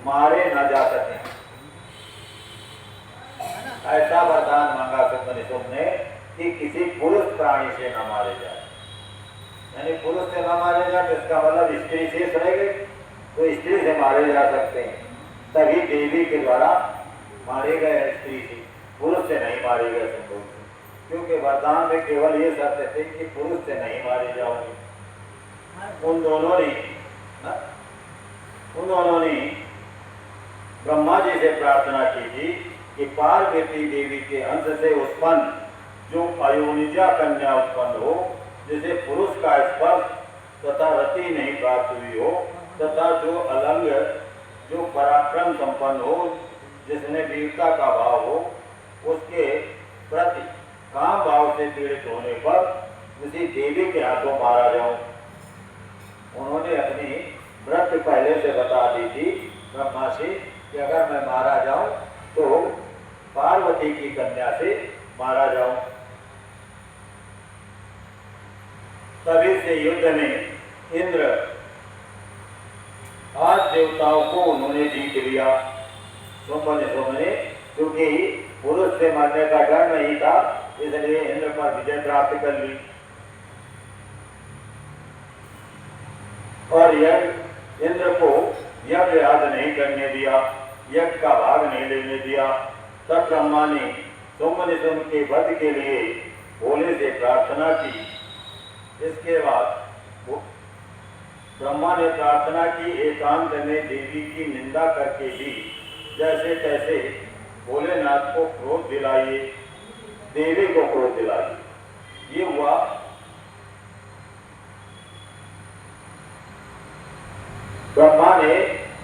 मारे न जा सके, ऐसा वरदान मांगा शुंभ निशुंभ ने कि किसी पुरुष प्राणी से न मारे जाए। यानी पुरुष से न मारे जाए तो इसका मतलब स्त्री शेष रह गई, तो स्त्री से मारे जा सकते हैं। तभी देवी के द्वारा मारे गए स्त्री से, पुरुष से नहीं मारे गए संभव, क्योंकि वरदान में केवल ये शर्त थे कि पुरुष से नहीं मारे जाओगे। उन दोनों ने ब्रह्मा जी से प्रार्थना की थी कि पार्वती देवी के अंश से उत्पन्न जो अयोनिजा कन्या उत्पन्न हो, जिसे पुरुष का स्पर्श तथा रति नहीं प्राप्त हुई हो, तथा जो अलंग, जो पराक्रम संपन्न हो, जिसमें वीरता का भाव हो, उसके प्रति काम भाव से पीड़ित होने पर उसी देवी के हाथों मारा जाऊं। उन्होंने अपनी व्रत पहले से बता दी थी ब्रह्मा से कि अगर मैं मारा जाऊं तो पार्वती की कन्या से मारा जाऊं। तभी से युद्ध में इंद्र आज देवताओं को उन्होंने जीत लिया। शुंभ निशुंभ ने, क्योंकि पुरुष से मरने का डर नहीं था, इसलिए इंद्र पर विजय प्राप्त कर ली। और यज्ञ इंद्र को यज्ञ याद नहीं करने दिया, यज्ञ का भाग नहीं लेने दिया। तब ब्रह्मा ने शुंभ निशुंभ के वध के लिए भोले से प्रार्थना की। इसके बाद ब्रह्मा ने प्रार्थना की, एकांत में देवी की निंदा करके भी जैसे तैसे भोलेनाथ को क्रोध दिलाइए, देवी को क्रोध दिलाइए। ये हुआ। ब्रह्मा ने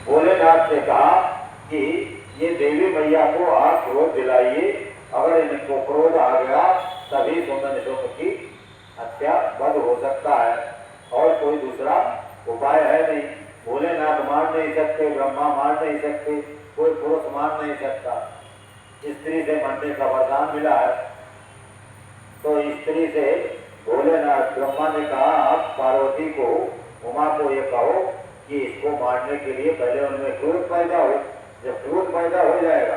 भोलेनाथ से कहा कि ये देवी मैया को आप क्रोध दिलाइए, अगर इनको क्रोध आ गया तभी शुंभ निशुंभ की हत्या बंद हो सकता है, और कोई दूसरा उपाय है नहीं। भोलेनाथ मार नहीं सकते, ब्रह्मा मार नहीं सकते, कोई पुरुष मार नहीं सकता। स्त्री से मरने का वरदान मिला है, तो स्त्री से भोलेनाथ ब्रह्मा ने कहा, आप पार्वती को, उमा को ये कहो कि इसको मारने के लिए पहले उनमें क्रोध पैदा हो। जब क्रोध पैदा हो जाएगा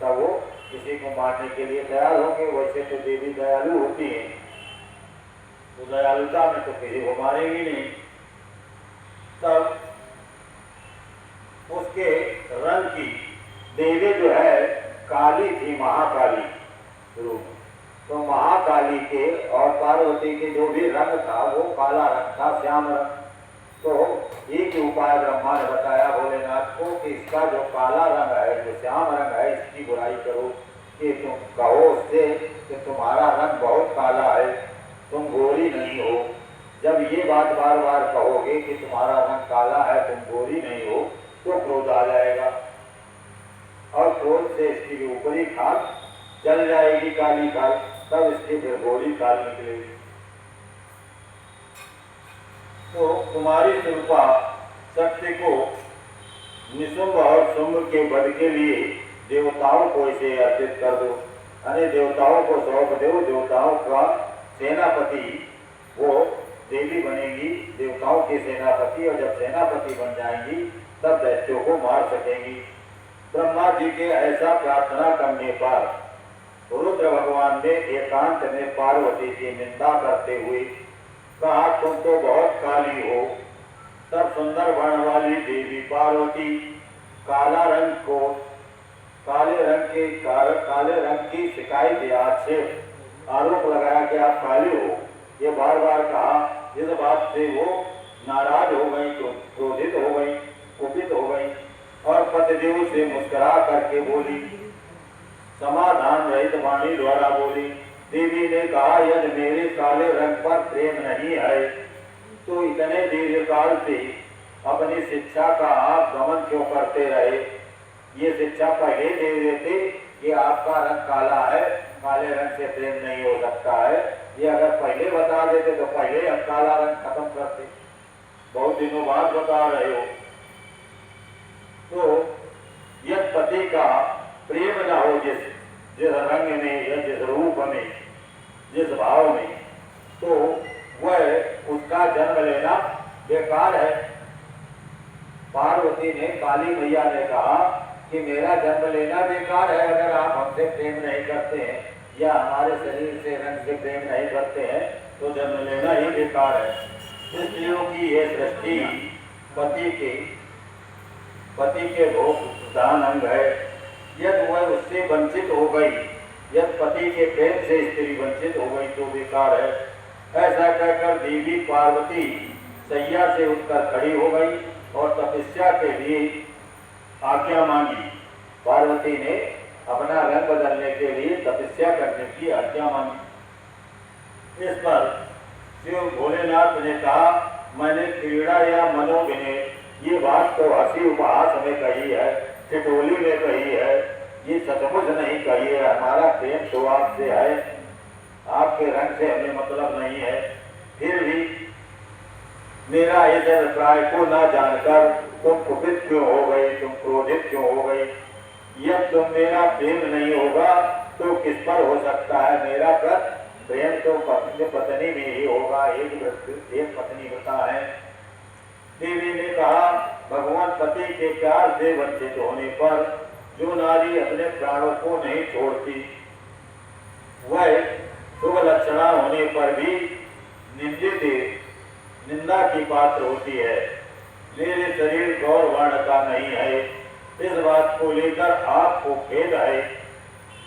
तब वो किसी को मारने के लिए तैयार होंगे। वैसे तो देवी दयालु होती हैं, तो दयालुता में तो किसी को मारेगी नहीं। तब उसके रंग की देवी जो है काली थी, महाकाली रूप। तो महाकाली के और पार्वती के जो भी रंग था वो काला रंग था, श्याम रंग। तो एक उपाय ब्रह्मा ने बताया भोलेनाथ को कि इसका जो काला रंग है, जो श्याम रंग है, इसकी बुराई करो कि तुम कहो उससे कि तुम्हारा रंग बहुत काला है, तुम गोरी नहीं हो। जब ये बात बार बार कहोगे कि तुम्हारा रंग काला है, तुम गोरी नहीं हो, तो क्रोध आ जाएगा और क्रोध से इसकी ऊपरी खाल जल जाएगी, काली खाल, तब इसकी फिर गोरी खाल निकलेगी। तो तुम्हारी स्वरूपा शक्ति को निशुंभ और शुंभ के वध के लिए देवताओं को इसे अर्पित कर दो, अन्य देवताओं को सौंप दो। देवताओं का सेनापति वो देवी बनेगी, देवताओं के सेनापति, और जब सेनापति बन जाएंगी तब दैत्यों को मार सकेंगी। ब्रह्मा जी के ऐसा प्रार्थना करने पर रुद्र भगवान ने एकांत में पार्वती की निंदा करते हुए कहा, तुम तो बहुत काली हो। तब सुंदर वर्ण वाली देवी पार्वती काला रंग को, काले रंग की शिकायत या आक्षेप आरोप लगाया कि आप काली हो, ये बार बार कहा। इस बात से वो नाराज हो गई, तो क्रोधित हो गई, कुपित हो गई और पतिदेव से मुस्कुरा करके बोली, समाधान रहित वाणी द्वारा बोली। देवी ने कहा, यदि मेरे काले रंग पर प्रेम नहीं है तो इतने दीर्घकाल से अपनी शिक्षा का आप गमन क्यों करते रहे? ये शिक्षा पहले दे देते कि आपका रंग काला है, काले रंग से प्रेम नहीं हो सकता है। ये अगर पहले बता देते तो पहले हम काला रंग खत्म करते। बहुत दिनों बाद बता रहे हो। तो यदि पति का प्रेम न हो जिस रंग में या जिस रूप में, जिस भाव में, तो वह उसका जन्म लेना बेकार है। पार्वती ने, काली मैया ने कहा कि मेरा जन्म लेना बेकार है अगर आप हमसे प्रेम नहीं करते हैं या हमारे शरीर से रंग से प्रेम नहीं करते हैं, तो जन्म लेना ही बेकार है। स्त्रियों की यह सृष्टि पति के भोग प्रधान अंग है। यदि वह उससे वंचित हो गई, यदि पति के प्रेम से स्त्री वंचित हो गई तो बेकार है। ऐसा कहकर देवी पार्वती सैया से उठकर खड़ी हो गई और तपस्या के लिए आज्ञा मांगी। पार्वती ने अपना रंग बदलने के लिए तपस्या करने की आज्ञा मांगी। इस पर शिव भोलेनाथ ने कहा, मैंने क्रीड़ा या मनोविनय, ये बात तो हंसी उपहास में कही है, ठिठोली में कही है, ये सचमुच नहीं कही है। हमारा प्रेम तो आपसे है, आपके रंग से हमें मतलब नहीं है। फिर भी मेरा इस अभिप्राय को न जानकर तुम कुपित क्यों हो गई, तुम क्रोधित क्यों हो गई? यदि तुम मेरा प्रेम नहीं होगा तो किस पर हो सकता है? मेरा प्रेम तो पत्नी में ही होगा, एक पत्नी होता है। देवी ने कहा, भगवान पति के प्यार से वंचित होने पर जो नारी अपने प्राणों को नहीं छोड़ती, वह शुभ लक्षणा होने पर भी निंदा की पात्र होती है। मेरे शरीर गौर वर्ण का नहीं है, इस बात को लेकर आपको खेद है।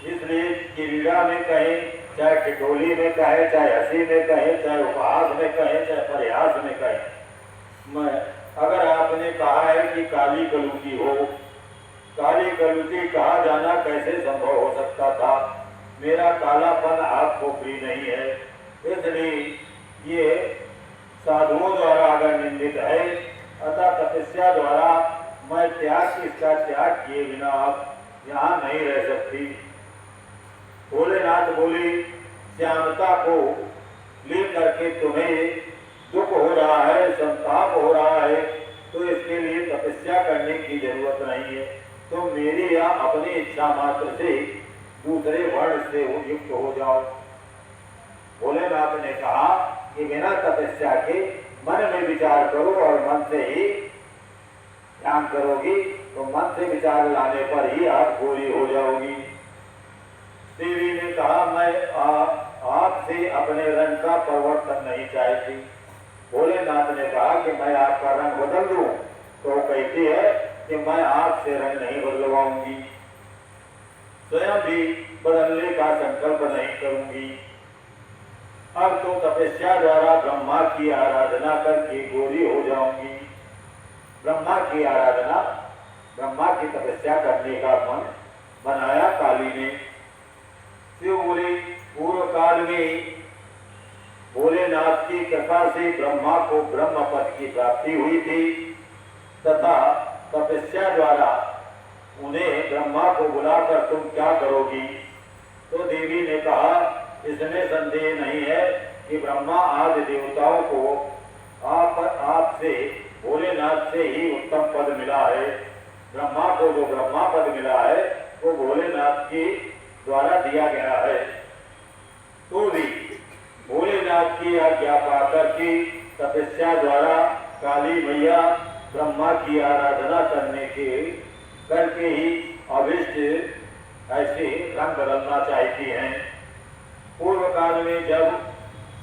इसलिए क्रीड़ा में कहें, चाहे ठिठोली में कहें, चाहे हंसी में कहें, चाहे उपहास में कहें, चाहे प्रयास में कहें, अगर आपने कहा है कि काली कलुकी हो, काली कलुकी कहा जाना कैसे संभव हो सकता था? मेरा कालापन आपको प्रिय नहीं है, इसलिए ये साधुओं द्वारा अगर निंदित है, अतः तपस्या द्वारा मैं इसका त्याग किए बिना आप यहाँ नहीं रह सकती। भोलेनाथ बोले, श्यामता को लेकर के तुम्हें दुख हो रहा है, संताप हो रहा है, तो इसके लिए तपस्या करने की जरूरत नहीं है। तुम मेरी या अपनी इच्छा मात्र से दूसरे वर्ण से युक्त हो जाओ। भोलेनाथ ने कहा कि बिना तपस्या के मन में विचार करो और मन से ही ध्यान करोगी तो मन से विचार लाने पर ही आप गोरी हो जाओगी। देवी ने कहा, मैं आपसे अपने रंग का परिवर्तन नहीं चाहती। भोलेनाथ ने कहा कि मैं आपका रंग बदल दूं, तो कहती है कि मैं आपसे रंग नहीं बदलवाऊंगी, स्वयं भी बदलने का संकल्प नहीं करूंगी। अब तो तपस्या द्वारा ब्रह्मा की आराधना करके गोरी हो जाऊंगी। ब्रह्मा की आराधना, ब्रह्मा की तपस्या करने का मन बनाया काली ने। शिव बोले, पूर्व काल में भोलेनाथ की कृपा से ब्रह्मा को ब्रह्म पद की प्राप्ति हुई थी तथा तपस्या द्वारा उन्हें ब्रह्मा को बुलाकर तुम क्या करोगी? तो देवी ने कहा, इसमें संदेह नहीं है कि ब्रह्मा आदि देवताओं को आपसे भोलेनाथ से ही उत्तम पद मिला है। ब्रह्मा को जो ब्रह्मा पद मिला है वो भोलेनाथ की द्वारा दिया गया है। तो भी भोलेनाथ की आज्ञा पाकर की तपस्या द्वारा काली मैया ब्रह्मा की आराधना करके ही अभिष्ट ऐसे रंग बदलना चाहती हैं। पूर्व काल में जब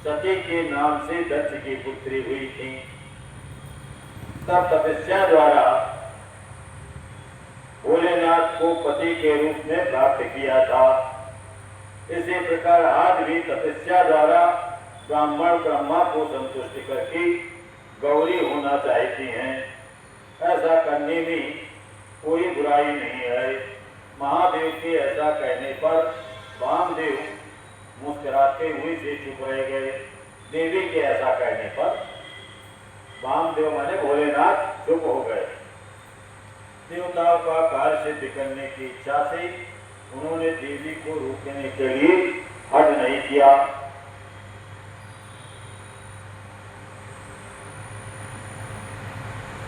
सती के नाम से दक्ष की पुत्री हुई थी, तब तपस्या द्वारा भोलेनाथ को पति के रूप में प्राप्त किया था। इसी प्रकार आज भी तपस्या द्वारा ब्राह्मण ब्रह्मा को संतुष्ट करके गौरी होना चाहती हैं। ऐसा करने में कोई बुराई नहीं है। महादेव के ऐसा कहने पर वामदेव मुस्कुराते हुए से चुप रह गए। देवी के ऐसा कहने पर वामदेव माने भोलेनाथ चुप हो गए। देवताओं का कार्य सिद्ध करने की इच्छा से उन्होंने देवी को रोकने के लिए हट नहीं किया।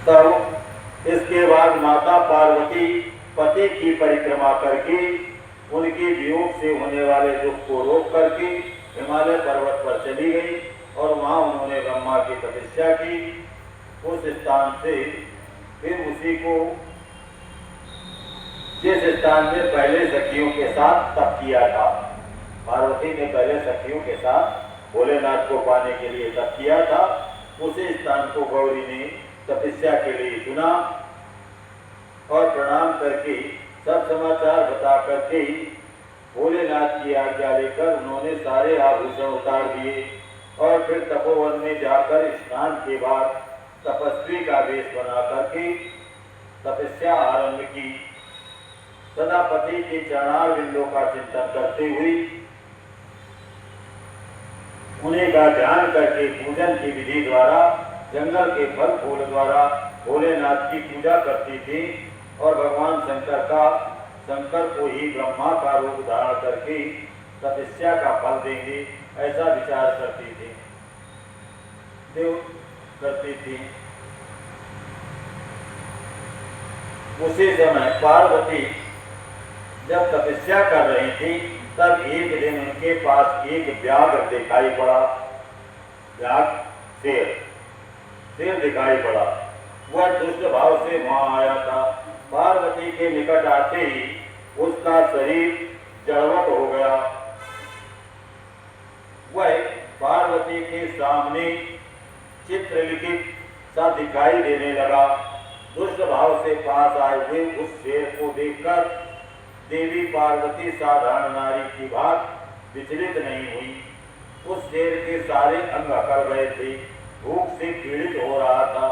तब इसके बाद माता पार्वती पति की परिक्रमा करके उनके वियोग से होने वाले दुख को रोक करके हिमालय पर्वत पर चली गई और वहां उन्होंने ब्रह्मा की तपस्या की। उस स्थान से फिर उसी को जिस स्थान में पहले सखियों के साथ तप किया था, पार्वती ने पहले सखियों के साथ भोलेनाथ को पाने के लिए तप किया था, उसी स्थान को गौरी ने तपस्या के लिए चुना और प्रणाम करके सब समाचार बता करके भोलेनाथ की आज्ञा लेकर उन्होंने सारे आभूषण उतार दिए और फिर तपोवन में जाकर स्नान के बाद तपस्वी का वेश बना करके तपस्या आरंभ की। सदा पति के चरणारविंदों का चिंतन करते हुए उन्हीं का ध्यान करके पूजन की विधि द्वारा जंगल के फल फूल द्वारा भोलेनाथ की पूजा करती थी और भगवान शंकर को ही ब्रह्मा का रूप धारण करके तपस्या का फल देंगे ऐसा विचार करती थी, देव करती थी। उसी समय पार्वती जब तपस्या कर रही थी तब एक दिन उनके पास एक व्याघ्र दिखाई पड़ा। शेर दिखाई पड़ा। वह दुष्ट भाव से वहां आया था। पार्वती के निकट आते ही उसका शरीर जड़वत हो गया। वह पार्वती के सामने चित्रलिखित सा दिखाई देने लगा। दुष्ट भाव से पास आए हुए उस शेर को देखकर देवी पार्वती साधारण नारी की बात विचलित नहीं हुई। उस शेर के सारे अंग अकड़ गए थे, भूख से पीड़ित हो रहा था।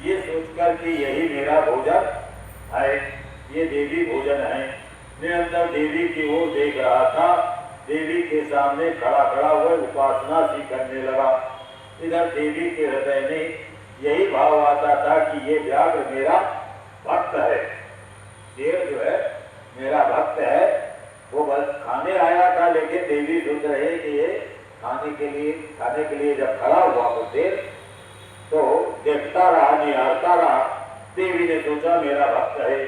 ये सोचकर कि यही मेरा भोजन है, ये देवी भोजन है, निरंतर देवी की ओर देख रहा था। देवी के सामने खड़ा खड़ा वह उपासना सी करने लगा। इधर देवी के हृदय में यही भाव आता था कि ये व्याघ्र मेरा भक्त है, शेर जो है मेरा भक्त है। वो बस खाने आया था, लेकिन देवी सोच रहे कि ये खाने के लिए जब खड़ा हुआ कुछ देर तो देखता रहा, निहारता रहा। देवी ने सोचा मेरा भक्त है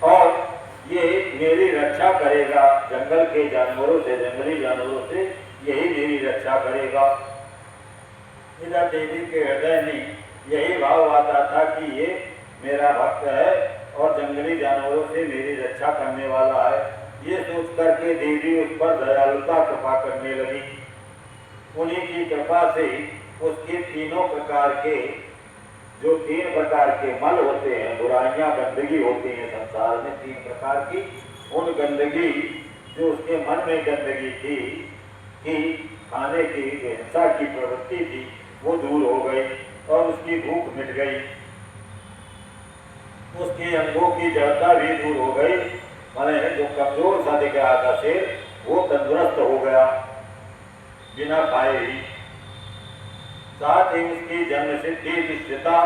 और ये मेरी रक्षा करेगा, जंगल के जानवरों से, जंगली जानवरों से यही मेरी रक्षा करेगा। इधर देवी के हृदय में यही भाव आता था कि ये मेरा भक्त है और जंगली जानवरों से मेरी रक्षा करने वाला है। ये सोच करके देवी उस पर दयालुता कृपा करने लगी। उन्हीं की कृपा से उसके तीनों प्रकार के जो 3 प्रकार के मल होते हैं, बुराइयां गंदगी होती हैं संसार में 3 प्रकार की, उन गंदगी जो उसके मन में गंदगी थी कि खाने की हिंसा की प्रवृत्ति थी, वो दूर हो गई और उसकी भूख मिट गई। उसके अंगों की जड़ता भी दूर हो गई, माने जो कमजोर सा दिख रहा था शेर वो तंदुरुस्त हो गया बिना खाए ही। साथ ही उसकी जन्म सिद्धि निश्चिता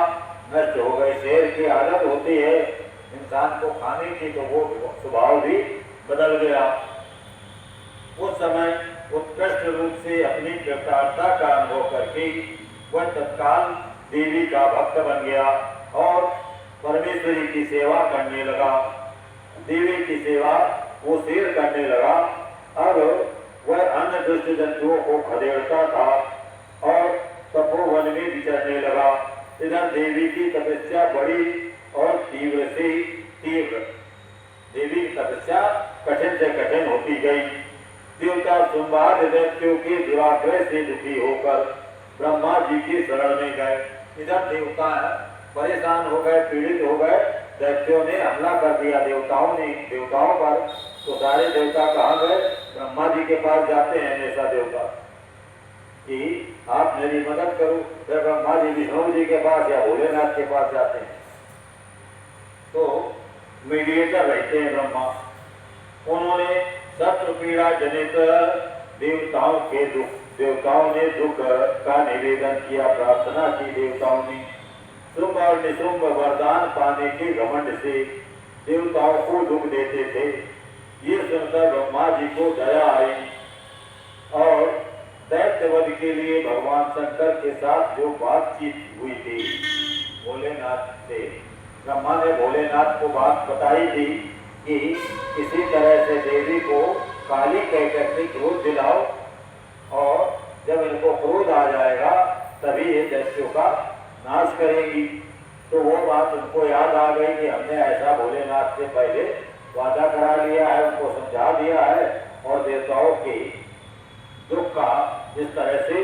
नष्ट हो गई। शेर की आदत होती है इंसान को खाने की, तो वो स्वभाव भी बदल गया। उस समय उत्कृष्ट रूप से अपनी कृतार्थता का अनुभव करके वह तत्काल देवी का भक्त बन गया और परमेश्वरी की सेवा करने लगा। देवी की सेवा वो शेर करने लगा। अब वह अन्य दुष्ट जंतुओं को खदेड़ता था और तपोवन में विचरने लगा। इधर देवी की तपस्या बड़ी और तीव्र से तीव्र, देवी की तपस्या कठिन से कठिन होती गई। देवता संवाद दैत्यों के दुराग्रह से दुखी होकर ब्रह्मा जी की शरण में गए। इधर देवता परेशान हो गए, पीड़ित हो गए, दैत्यों ने हमला कर दिया देवताओं पर। तो सारे देवता कहाँ गए? ब्रह्मा जी के पास जाते हैं हमेशा देवता कि आप मेरी मदद करो। फिर ब्रह्मा जी विष्णु जी के पास या भोलेनाथ के पास जाते हैं, तो मीडिएटर रहते हैं ब्रह्मा। उन्होंने शत्रु पीड़ा जनित देवताओं ने दुख का निवेदन किया, प्रार्थना की। देवताओं ने शुंभ और निशुंभ वरदान पाने के घमंड से देवताओं को दुख देते थे। ये सुनकर ब्रह्मा जी को दया आई और दैत्यवध के लिए भगवान शंकर के साथ जो बातचीत हुई थी भोलेनाथ से, ब्रह्मा ने भोलेनाथ को बात बताई थी कि किसी तरह से देवी को काली कहकर के क्रोध दिलाओ और जब इनको क्रोध आ जाएगा तभी ये दैत्यों का नाश करेंगी। तो वो बात उनको याद आ गई कि हमने ऐसा भोलेनाथ से पहले वादा करा लिया है, उनको समझा दिया है और देवताओं के दुख का इस तरह से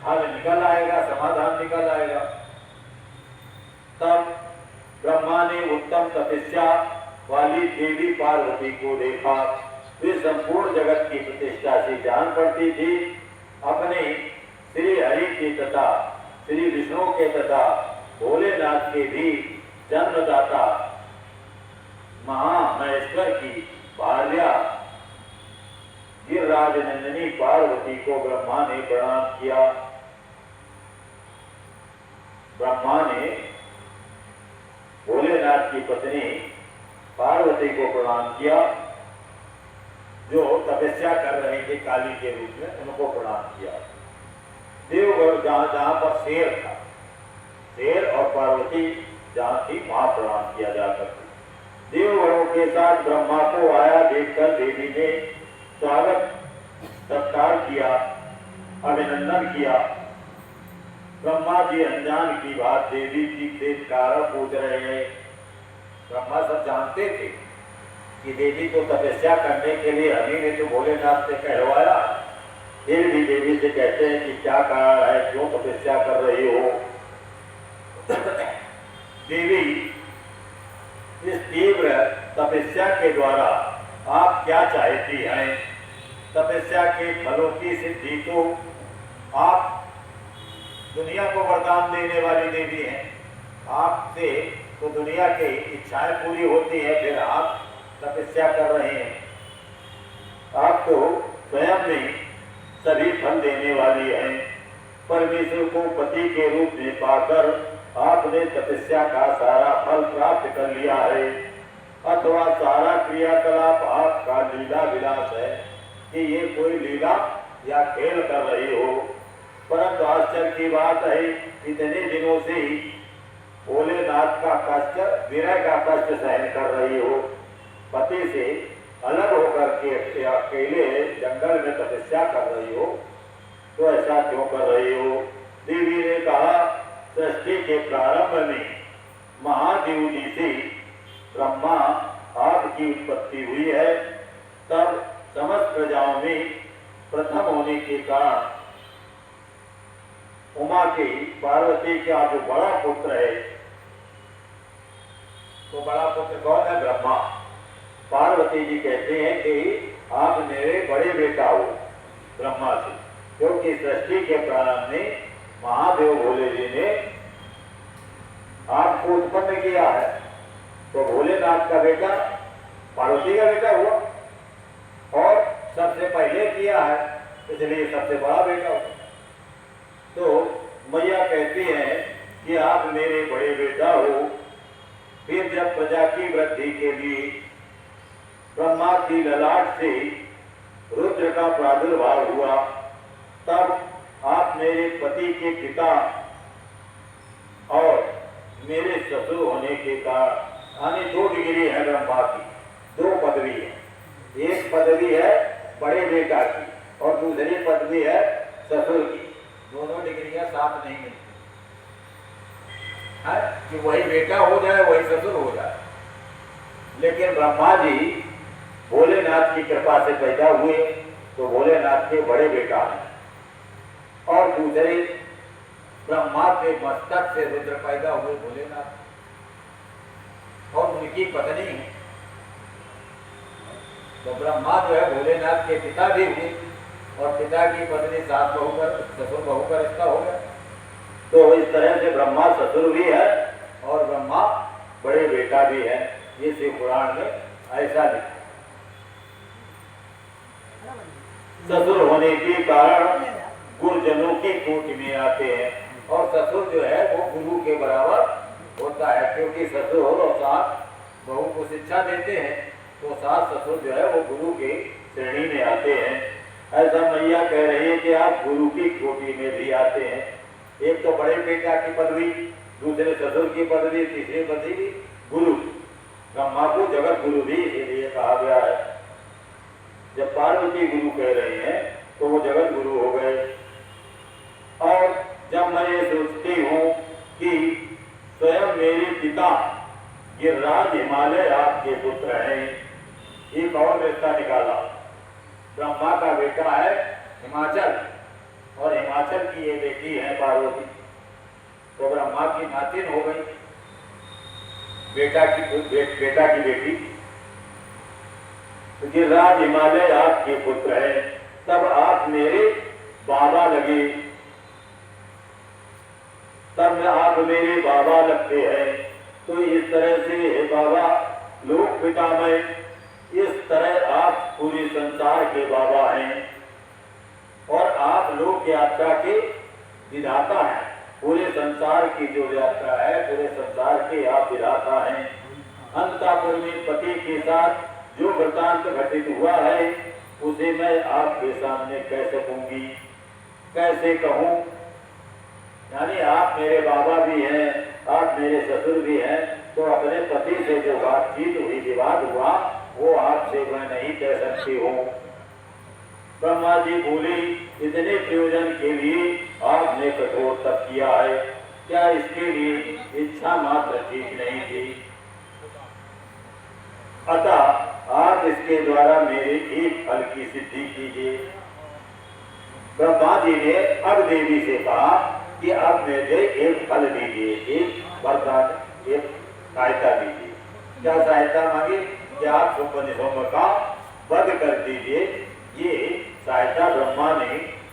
हल निकल आएगा, समाधान निकल आएगा। तब ब्रह्मा ने उत्तम तपस्या वाली देवी पार्वती को देखा। वे संपूर्ण जगत की प्रतिष्ठा से जान पड़ती थी। अपने श्री हरि के तथा श्री विष्णु के तथा भोलेनाथ के भी जन्मदाता महामहेश्वर की भार्या गिरिराज नंदिनी पार्वती को ब्रह्मा ने प्रणाम किया। ब्रह्मा ने भोलेनाथ की पत्नी पार्वती को प्रणाम किया, जो तपस्या कर रहे थे काली के रूप में, उनको प्रणाम किया। देवगढ़ जहां पर शेर था, शेर और पार्वती जहां थी वहां प्रणाम किया जा सकता। देवगणों के साथ ब्रह्मा को आया देखकर देवी ने स्वागत सत्कार किया, अभिनंदन किया। ब्रह्मा जी अनजान की बात देवी जी से कारण पूछ रहे हैं। ब्रह्मा सब जानते थे कि देवी को तपस्या करने के लिए हमें ने तो भोलेनाथ से कहलवाया, फिर भी देवी से कहते हैं कि क्या कारण है, क्यों तपस्या कर रही हो। देवी, इस तीव्र तपस्या के द्वारा आप क्या चाहती हैं? तपस्या के फलों की सिद्धि तो आप दुनिया को वरदान देने वाली देवी हैं। आपसे तो दुनिया की इच्छाएं पूरी होती है, फिर आप तपस्या कर रहे हैं। आप तो स्वयं में सभी फल देने वाली हैं। परमेश्वर को पति के रूप में पाकर आपने तपस्या का सारा फल प्राप्त कर लिया है, अथवा सारा क्रियाकलाप आपका लीला विलास है कि ये कोई लीला या खेल कर रही हो। परंतु आश्चर्य की बात है, इतने दिनों से ही भोलेनाथ का कष्ट, विरह का कष्ट सहन कर रही हो। पति से अलग होकर के अकेले जंगल में तपस्या कर रही हो, तो ऐसा क्यों कर रही हो? देवी ने कहा, सृष्टि के प्रारंभ में महादेव जी से ब्रह्मा आपकी उत्पत्ति हुई है। तब समस्त प्रजाओं में प्रथम होने के कारण उमा के पार्वती का जो बड़ा पुत्र है, तो बड़ा पुत्र कौन है? ब्रह्मा। पार्वती जी कहते हैं कि आप मेरे बड़े बेटा हो ब्रह्मा से, क्योंकि सृष्टि के प्रारंभ में महादेव भोले जी ने आपको उत्पन्न किया है। तो भोलेनाथ का बेटा पार्वती का बेटा हुआ और सबसे पहले किया है, इसलिए सबसे बड़ा बेटा हुआ। तो मैया कहती हैं कि आप मेरे बड़े बेटा हो। फिर जब प्रजा की वृद्धि के लिए ब्रह्मा की ललाट से रुद्र का प्रादुर्भाव हुआ, तब आप मेरे पति के पिता और मेरे ससुर होने के कारण, यानी 2 डिग्री है ब्रह्मा की, 2 पदवी है। एक पदवी है बड़े बेटा की और दूसरी पदवी है ससुर की। दोनों डिग्रियां साथ नहीं मिलती है कि वही बेटा हो जाए वही ससुर हो जाए। लेकिन ब्रह्मा जी भोलेनाथ की कृपा से पैदा हुए तो भोलेनाथ के बड़े बेटा हैं, और दूसरे ब्रह्मा के मस्तक से रुद्र पैदा हुए भोलेनाथ, और उनकी पत्नी है। तो ब्रह्मा जो है भोलेनाथ के पिता भी हुए, और पिता की पत्नी सास बहू का, ससुर बहू का रिश्ता हो गया। तो इस तरह से ब्रह्मा ससुर भी है और ब्रह्मा बड़े बेटा भी है। ये शिव पुराण में ऐसा लिखा। ससुर होने के कारण गुरुजनों की कोटि में आते हैं, और ससुर जो है वो गुरु के बराबर होता है, क्योंकि ससुर और सास बहू को शिक्षा देते हैं, तो सास ससुर जो है वो गुरु के श्रेणी में आते हैं। ऐसा मैया कह रही है कि आप गुरु की कोटि में भी आते हैं। एक तो बड़े बेटा की पदवी, दूसरे ससुर की पदवी, तीसरी पदवी गुरु। ब्रह्मा को जगत गुरु भी इसीलिए कहा गया है। जब पार्वती गुरु कह रहे हैं तो वो जगत गुरु हो गए। और जब मैं ये सोचती हूँ कि स्वयं मेरे पिता गिरिराज हिमालय आपके पुत्र हैं, एक और रिश्ता निकाला। ब्रह्मा का बेटा है हिमाचल, और हिमाचल की ये बेटी है पार्वती, तो ब्रह्मा की नातिन हो गई, बेटा की बेटी। तो गिरिराज हिमालय आपके पुत्र है, तब आप मेरे बाबा लगे, तब में आप मेरे बाबा लगते हैं। तो इस तरह से हे बाबा लोक पितामह, इस तरह आप पूरे संसार के बाबा हैं, और आप लोक यात्रा के विधाता हैं। पूरे संसार की जो यात्रा है, पूरे संसार के आप विधाता हैं। अंतःपुर में पति के साथ जो वृतांत घटित हुआ है, उसे मैं आपके सामने कह सकूंगी, कैसे कहूं? यानी आप मेरे बाबा भी हैं, आप मेरे ससुर भी हैं, तो अपने पति से जो बातचीत हुई, विवाद हुआ, वो आपसे मैं नहीं कह सकती हूँ। ब्रह्मा जी बोले, इतने प्रयोजन के लिए आपने कठोर तप किया है, क्या इसके लिए इच्छा मात्र ठीक नहीं थी? अतः आप इसके द्वारा मेरे एक फल की सिद्धि कीजिए। ब्रह्मा जी ने अब देवी से कहा कि अब मुझे एक फल दीजिए, एक वरदान, एक सहायता दीजिए। क्या सहायता मांगी? कि आप शुंभ निशुंभ का वध कर दीजिए। ये सहायता ब्रह्मा ने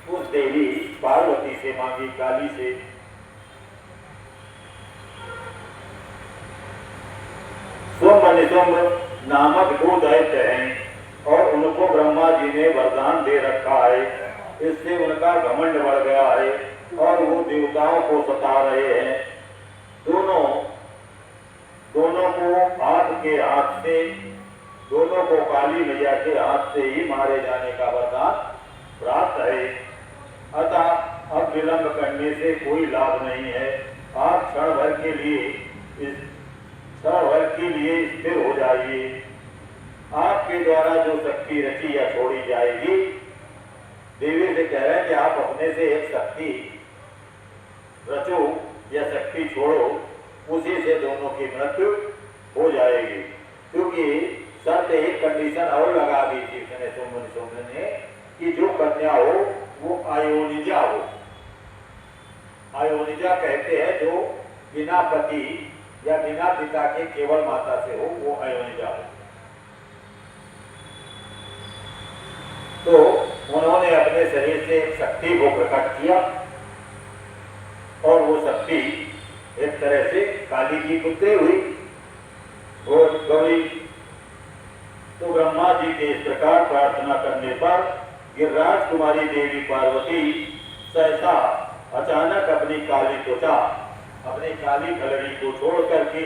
उस देवी पार्वती से मांगी, काली से। शुंभ निशुंभ नामक 2 दैत्य हैं, और उनको ब्रह्मा जी ने वरदान दे रखा है। इससे उनका घमंड बढ़ गया है और वो देवताओं को सता रहे हैं। दोनों को आपके हाथ से, दोनों को काली मैया के हाथ से ही मारे जाने का वरदान प्राप्त है। अतः अब विलंब करने से कोई लाभ नहीं है। आप क्षण भर के लिए स्थिर हो जाइए। आपके द्वारा जो शक्ति रची या छोड़ी जाएगी, देवी से कह रहे हैं कि आप अपने से एक शक्ति रचो या शक्ति छोड़ो, उसी से दोनों की मृत्यु हो जाएगी। क्योंकि शर्त एक कंडीशन और लगा दी थी उसने सोमन ने कि जो कन्या हो वो अयोनिजा हो। अयोनिजा कहते हैं जो बिना पति या बिना पिता के केवल माता से हो, वो अयोनिजा हो। तो उन्होंने अपने शरीर से एक शक्ति को प्रकट किया और वो शक्ति एक तरह से काली की पुत्री हुई और गौरी। तो ब्रह्मा जी के इस प्रकार प्रार्थना करने पर गिरिराज कुमारी देवी पार्वती सहसा अचानक अपनी काली त्वचा, अपनी काली खलड़ी को छोड़ करके,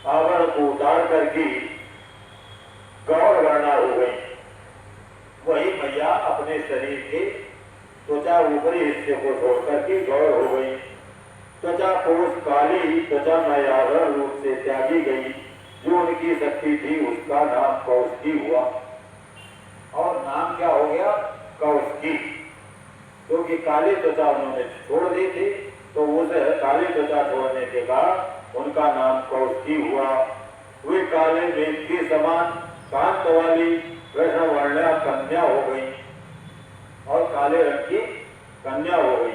आवरण को उतार करके गौर वर्णा हो गई। वही मैया अपने शरीर के त्वचा ऊपरी हिस्से को छोड़ करके गौर हो गई। त्वचा कोष काली त्वचा में आवरण रूप से त्यागी गई। जो उनकी शक्ति थी उसका नाम कौशिकी हुआ। और नाम क्या हो गया? कौशिकी। क्योंकि काली त्वचा उन्होंने छोड़ दी थी, तो उस काली त्वचा छोड़ने के बाद उनका नाम कौशिकी हुआ। वे काले मेघ के समान कांत वाली कृष्ण वर्णा कन्या हो गई और काले रंग की कन्या हो गई।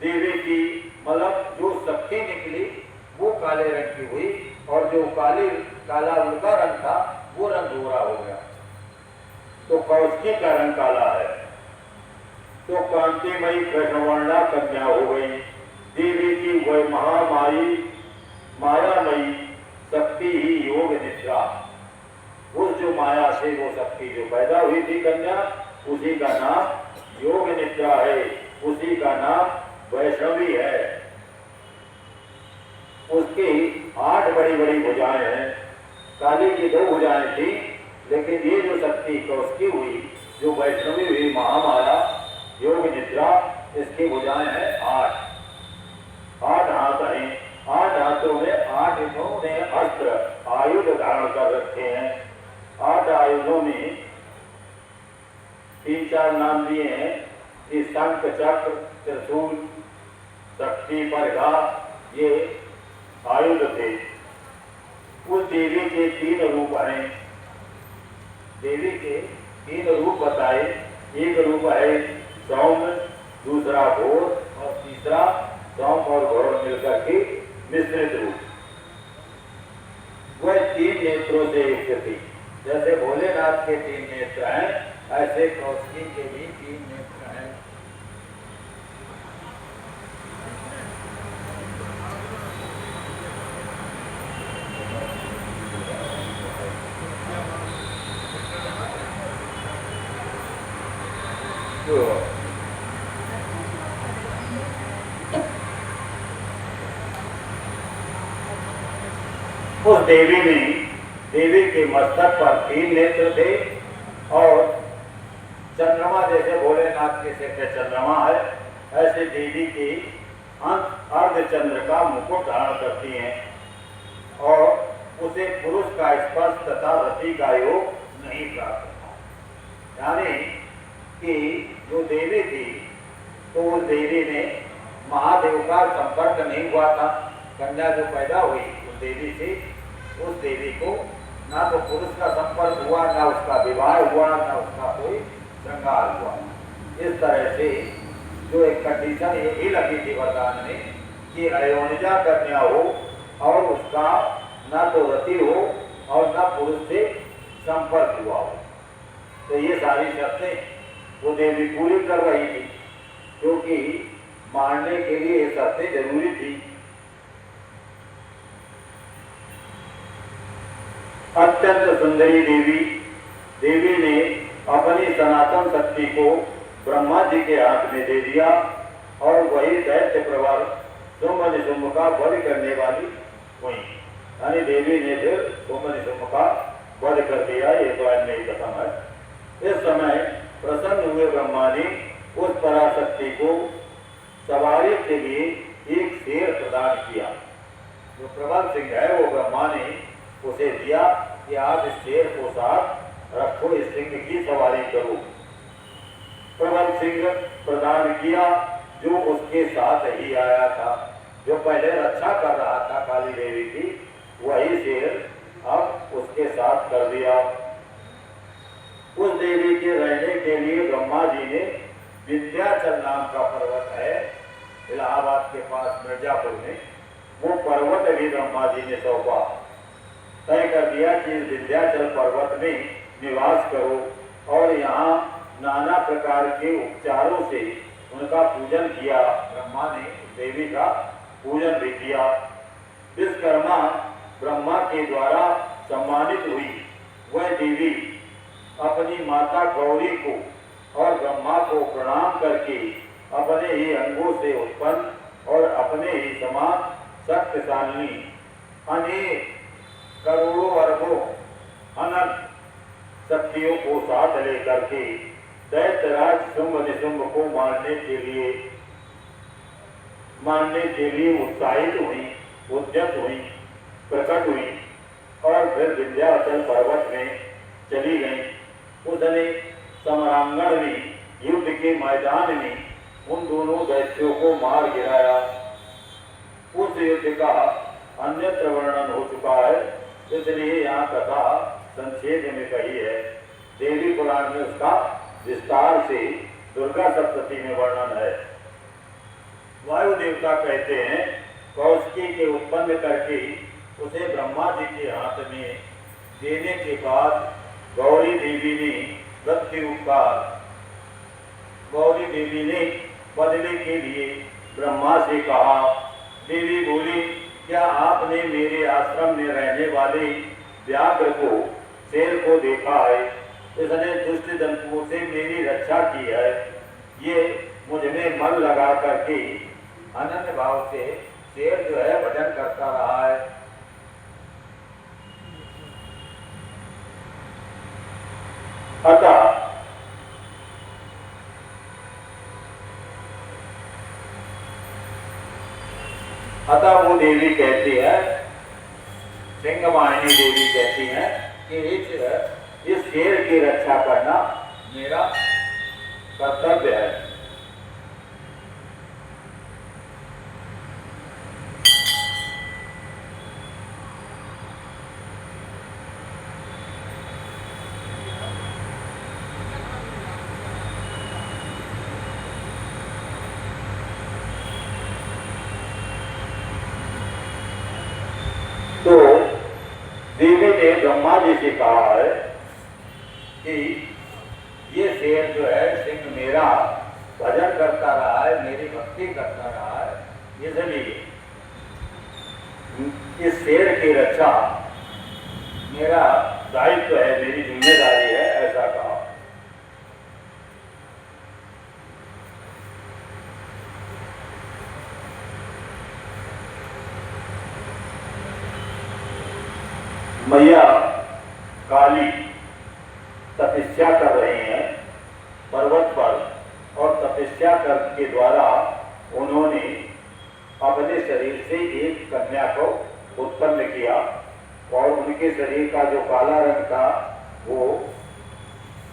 देवी की मतलब जो शक्ति निकली वो काले रंग की हुई और जो काला उनका रंग था वो रंग गोरा हो गया। तो कौशिकी का रंग काला है। तो कांतिमयी कृष्णवर्णा कन्या हो गई। देवी की वह महामाई मायामयी शक्ति ही योग निद्रा। उस जो माया से वो शक्ति जो पैदा हुई थी कन्या, उसी का नाम योग निद्रा है, उसी का नाम वैष्णवी है। उसकी 8 बड़ी बड़ी भुजाएं हैं। काली की 2 भुजाएं थी, लेकिन ये जो शक्ति कौशिकी हुई, जो वैष्णवी हुई महामाया योग निद्रा, इसकी भुजाएं हैं 8 हाथ हैं। 8 हाथों में 8 इन्होंने अस्त्र आयुध धारण कर रखे हैं। 8 आयुधों में 3-4 नाम दिए हैं कि शंख चक्र त्रिशूल शक्ति परघा, ये आयुध थे। उस देवी के 3 रूप हैं। देवी के 3 रूप बताए। एक रूप है सौम्य, दूसरा घोर और तीसरा सौम्य और घोर मिलकर के मिश्रित रूप। वह 3 नेत्रों से युक्त थी। जैसे भोलेनाथ के 3 नेत्र हैं, ऐसे कौशिकी के भी 3 नेत्र हैं। उस देवी के मस्तक पर 3 नेत्र थे और चंद्रमा, जैसे भोलेनाथ के सिर पे चंद्रमा है, ऐसे देवी की अर्धचंद्र का मुकुट धारण करती हैं और उसे पुरुष का स्पर्श तथा रति का योग नहीं प्राप्त होता। यानी कि जो देवी थी, तो उस देवी ने महादेव का संपर्क नहीं हुआ था। कन्या जो पैदा हुई उस देवी से, उस देवी को ना तो पुरुष का संपर्क हुआ, ना उसका विवाह हुआ, ना उसका कोई श्रृंगार हुआ। इस तरह से जो एक कंडीशन यही लगी थी वरदान में कि अयोनिजा कन्या हो और उसका ना तो रति हो और ना पुरुष से संपर्क हुआ हो। तो ये सारी शर्तें वो देवी पूरी कर रही थी, क्योंकि मारने के लिए ये शर्तें जरूरी थी। अत्यंत सुंदरी देवी ने अपनी सनातन शक्ति को ब्रह्मा जी के हाथ में दे दिया और वही दैत्य प्रवर शुंभ निशुंभ का वध करने वाली हुई। यानी देवी ने फिर शुंभ निशुंभ का वध कर दिया। ये तो अन्य कथम है। इस समय प्रसन्न हुए ब्रह्मा ने उस पराशक्ति को सवारी के लिए एक शेर प्रदान किया। जो प्रबल सिंह है वो ब्रह्मा ने उसे दिया कि आप इस शेर को साथ रखो, इस सिंह की सवारी करो। प्रबल सिंह प्रदान किया जो उसके साथ ही आया था, जो पहले रक्षा कर रहा था काली देवी की, वही शेर अब उसके साथ कर दिया। उस देवी के रहने के लिए ब्रह्मा जी ने विंध्याचल नाम का पर्वत है इलाहाबाद के पास मिर्जापुर में, वो पर्वत भी ब्रह्मा जी ने सौंपा। तय कर दिया कि इस विंध्याचल पर्वत में निवास करो और यहाँ नाना प्रकार के उपचारों से उनका पूजन किया। ब्रह्मा ने देवी का पूजन भी किया। विश्वकर्मा ब्रह्मा के द्वारा सम्मानित हुई वह देवी अपनी माता गौरी को और ब्रह्मा को प्रणाम करके अपने ही अंगों से उत्पन्न और अपने ही समान शक्तिशालिनी अनेक करोड़ों अरबों अनंत शक्तियों को साथ लेकर के दैत्यराज शुंभ निशुंभ को मारने के लिए उत्साहित हुई, उद्यत हुई, प्रकट हुई और फिर विंध्याचल पर्वत में चली गई। उसने समरांगण में, युद्ध के मैदान में उन दोनों दैत्यों को मार गिराया। उस युद्ध का अन्यत्र वर्णन हो चुका है, इसलिए यहाँ कथा संक्षेप में कही है। देवी पुराण में उसका विस्तार से दुर्गा सप्तशती में वर्णन है। वायु देवता कहते हैं कौशिकी के उत्पन्न करके उसे ब्रह्मा जी के हाथ में देने के बाद गौरी देवी ने बदले के लिए ब्रह्मा से कहा। देवी बोली, क्या आपने मेरे आश्रम में रहने वाले व्याघ्र को, शेर को देखा है? इसने दुष्ट जंतुओं से मेरी रक्षा की है। ये मुझ में मन लगा करके अनन्य भाव से शेर जो है भजन करता रहा है। अतः वो देवी कहती है, सिंहवाहिनी देवी कहती है कि इस शेर की रक्षा करना मेरा कर्तव्य है। तो देवी ने ब्रह्मा जी से कहा है कि ये शेर जो है सिंह मेरा भजन करता रहा है, मेरी भक्ति करता रहा है, इसलिए इस शेर की रक्षा मेरा दायित्व है, मेरी जिम्मेदारी है, ऐसा कहा। मैया काली तपस्या कर रहे हैं पर्वत पर और तपस्या कर के द्वारा उन्होंने अपने शरीर से एक कन्या को उत्पन्न किया और उनके शरीर का जो काला रंग था वो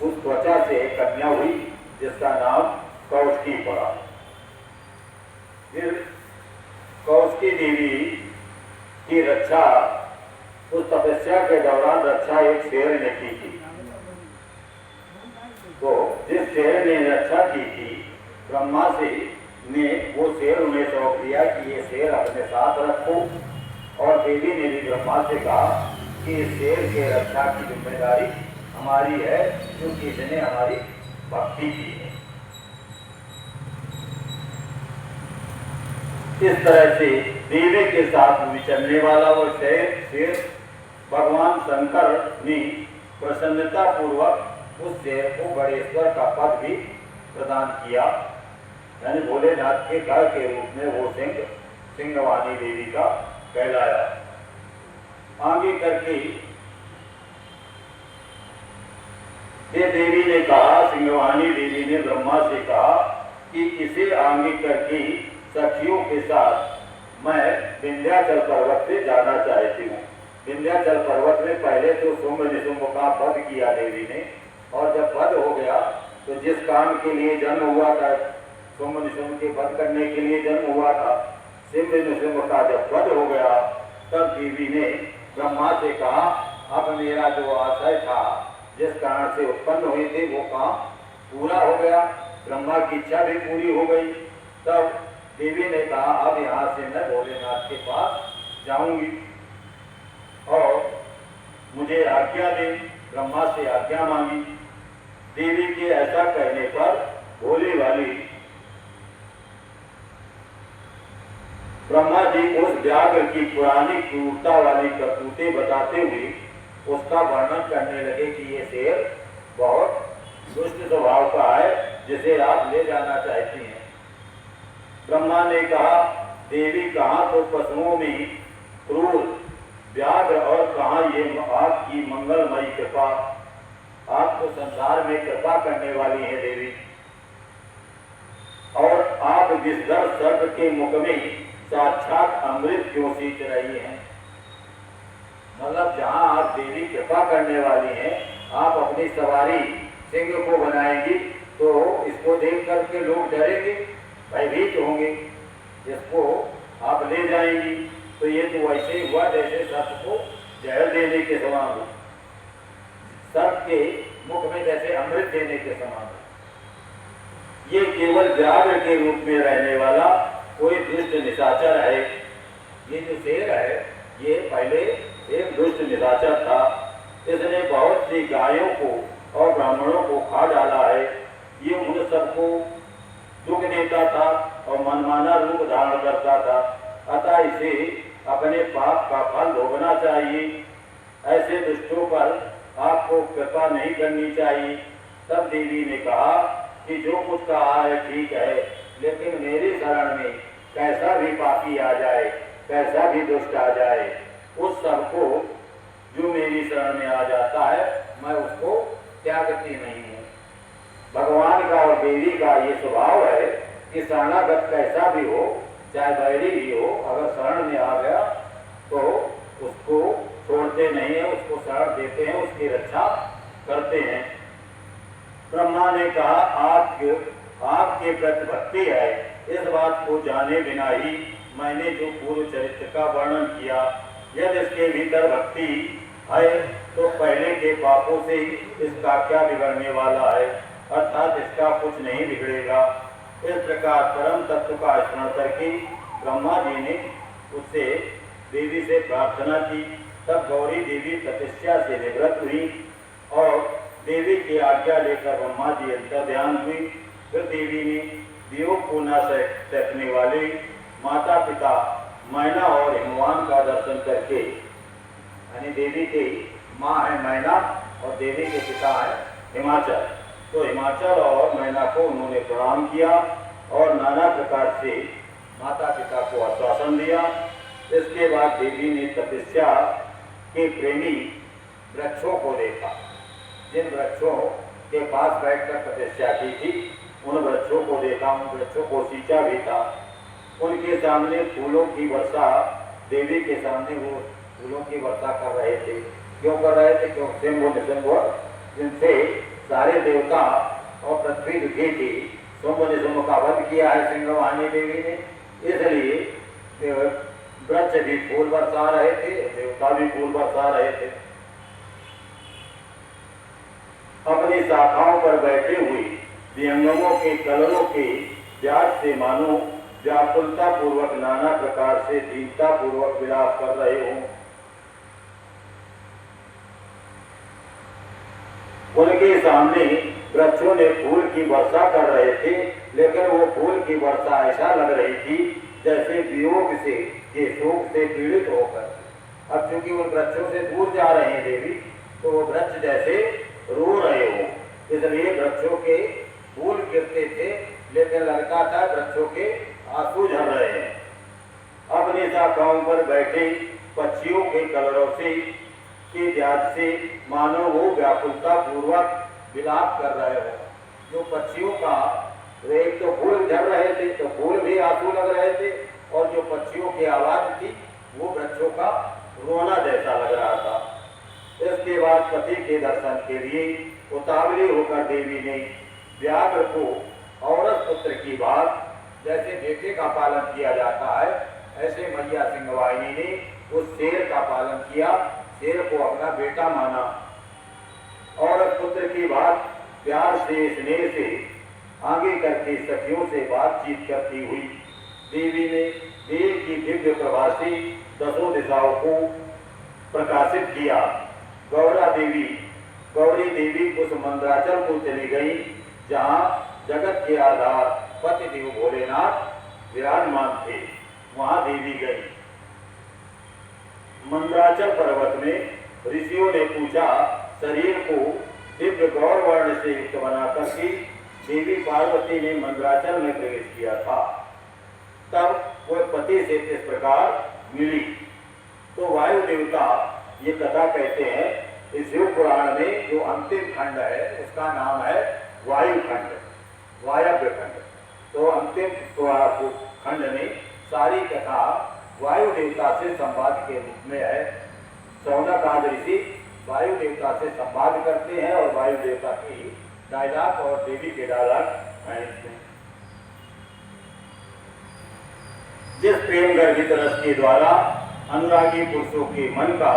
उस त्वचा से कन्या हुई जिसका नाम कौशिकी पड़ा। फिर कौशिकी देवी की रक्षा उस तपस्या के दौरान रक्षा एक शेर ने की थी। तो जिस शेर ने रक्षा की थी ब्रह्मा से ने वो शेर उन्हें सौंप दिया कि ये शेर अपने साथ रखो, और देवी ने भी ब्रह्मा से कहा कि इस शेर के रक्षा की जिम्मेदारी हमारी है क्योंकि इसने हमारी भक्ति की है। इस तरह से देवी के साथ विचरने वाला वो शेर भगवान शंकर ने प्रसन्नता पूर्वक उस शेर को गणेश्वर का पद भी प्रदान किया, यानी भोलेनाथ के गढ़ के रूप में वो सिंहवाहिनी देवी का कहलाया। आगे करके ये देवी ने कहा, सिंहवाहिनी देवी ने ब्रह्मा से कहा कि इसे आगे करके सखियों के साथ मैं विंध्याचल पर्वत से जाना चाहती हूँ। विंध्याचल पर्वत में पहले तो शुंभ निशुंभ का वध किया देवी ने, और जब वध हो गया तो जिस काम के लिए जन्म हुआ था सोम निशुंभ के वध करने के लिए जन्म हुआ था। सिंह निशुंभ का जब वध हो गया तब देवी ने ब्रह्मा से कहा, अब मेरा जो आशय था, जिस कारण से उत्पन्न हुए थे, वो काम पूरा हो गया। ब्रह्मा की इच्छा भी पूरी हो गई। तब देवी ने कहा, अब यहाँ से मैं भोलेनाथ के पास जाऊंगी और मुझे आज्ञा दे। ब्रह्मा से आज्ञा मांगी। देवी के ऐसा कहने पर भोले वाली ब्रह्मा जी उस व्याघ्र की पुरानी क्रूरता वाली करतूतें बताते हुए उसका वर्णन करने लगे कि ये शेर बहुत दुष्ट स्वभाव का है, जिसे आप ले जाना चाहती हैं। ब्रह्मा ने कहा, देवी कहाँ तो पशुओं में क्रूर व्याघ्र और कहाँ ये आपकी मंगलमयी कृपा। आप तो संसार में कृपा करने वाली हैं देवी, और आप विषधर सर्प के मुख में साक्षात अमृत क्यों सींच रही हैं। मतलब जहाँ आप देवी कृपा करने वाली हैं, आप अपनी सवारी सिंह को बनाएंगी तो इसको देख करके लोग डरेंगे, भयभीत होंगे। इसको आप ले जाएंगी तो ये तो वैसे ही हुआ जैसे सर्प को जहर देने के समान हो, सर्प के मुख में जैसे अमृत देने के समान हो। ये केवल व्याघ्र के रूप में रहने वाला कोई दुष्ट निशाचर है। ये जो शेर है, ये पहले एक दुष्ट निशाचर था। इसने बहुत सी गायों को और ब्राह्मणों को खा डाला है। ये उन सबको दुख देता था और मनमाना रूप धारण करता था। अतः इसे अपने पाप का फल भोगना चाहिए। ऐसे दुष्टों पर आपको कृपा नहीं करनी चाहिए। तब देवी ने कहा कि जो कुछ कहा है ठीक है, लेकिन मेरी शरण में कैसा भी पापी आ जाए, कैसा भी दुष्ट आ जाए, उस सबको जो मेरी शरण में आ जाता है, मैं उसको त्यागती नहीं हूँ। भगवान का और देवी का ये स्वभाव है कि शरणागत कैसा भी हो, चाहे बैरी भी हो, अगर शरण में आ गया तो उसको छोड़ते नहीं है, उसको शरण देते हैं, उसकी रक्षा करते हैं। ब्रह्मा ने कहा, आपके प्रति भक्ति है, इस बात को जाने बिना ही मैंने जो पूर्व चरित्र का वर्णन किया। यदि इसके भीतर भक्ति है तो पहले के पापों से इसका क्या बिगड़ने वाला है, अर्थात इसका कुछ नहीं बिगड़ेगा। इस प्रकार परम तत्व का स्मरण करके ब्रह्मा जी ने उससे देवी से प्रार्थना की। तब गौरी देवी तपस्या से निवृत्त हुई और देवी की आज्ञा लेकर ब्रह्मा जी अंतर्ध्यान हुई। फिर देवी ने वियोग को न सकने वाले माता पिता मैना और हिमवान का दर्शन करके, यानी देवी की माँ है मैना और देवी के पिता है हिमाचल, तो हिमाचल और मैना को उन्होंने प्रणाम किया और नाना प्रकार से माता पिता को आश्वासन दिया। इसके बाद देवी ने तपस्या के प्रेमी वृक्षों को देखा। जिन वृक्षों के पास बैठकर तपस्या की थी, उन वृक्षों को देखा, उन वृक्षों को सींचा भी था। उनके सामने फूलों की वर्षा, देवी के सामने वो फूलों की वर्षा कर रहे थे। क्यों कर रहे थे? क्यों सिंह जिनसे सारे देवता और पृथ्वी दुखी थी, शुंभ निशुंभ का वध किया है सिंहवाहिनी देवी ने, इसलिए वृक्ष भी फूल बरसा रहे थे, देवता भी फूल बरसा रहे थे। अपनी शाखाओं पर बैठे हुए विहंगमों के कलरों के प्यास से मानो व्याकुलता पूर्वक नाना प्रकार से दीनता पूर्वक विलाप कर रहे हों। उनके सामने वृक्षों ने फूल की वर्षा कर रहे थे, लेकिन वो फूल की वर्षा ऐसा लग रही थी जैसे वियोग से, ये शोक से पीड़ित होकर। अब चूंकि वो वृक्षों से दूर जा रहे हैं देवी, तो वो वृक्ष जैसे रो रहे हो, इसलिए वृक्षों के फूल गिरते थे, लेकिन लगता था वृक्षों के आंसू झर रहे हैं। अपनी शाखाओं पर बैठे पक्षियों के कलरों से के व्याज से मानो वो व्याकुलता पूर्वक विलाप कर रहे हो। जो पक्षियों का, एक तो फूल झर रहे थे तो फूल भी आंसू लग रहे थे, और जो पक्षियों की आवाज थी वो वृक्षों का रोना जैसा लग रहा था। इसके बाद पति के दर्शन के लिए उतावली होकर देवी ने व्याघ्र को औरस पुत्र की बात जैसे बेटे का पालन किया जाता है, ऐसे मैया सिंहवाहिनी ने उस शेर का पालन किया, शेर को अपना बेटा माना। औरस पुत्र की बात प्यार से स्नेह से आगे करके सखियों से बातचीत करती हुई देवी ने देव की दिव्य प्रभा से दसों दिशाओं को प्रकाशित किया। गौरी देवी उस मंदराचल को चली गई जहाँ जगत के आधार पति देव भोलेनाथ विराजमान थे, वहां देवी गई। मंदराचल पर्वत में ऋषियों ने पूछा, शरीर को दिव्य गौर वर्ण से युक्त बना करके देवी पार्वती ने मंदराचल में प्रवेश किया था। तब वह पति से इस प्रकार मिली। तो वायु देवता ये कथा कहते हैं, इस शिव पुराण में जो अंतिम खंड है उसका नाम है वायु खंड, वायव्य खंड। तो अंतिम खंड में सारी कथा वायु देवता से संवाद के रूप में है। शौनक आदि ऋषि वायु देवता से संवाद करते हैं और वायु देवता की डायलॉग और देवी के डायलॉग हैं इसमें। जिस प्रेम गर्भित रस के द्वारा अनुरागी पुरुषों के मन का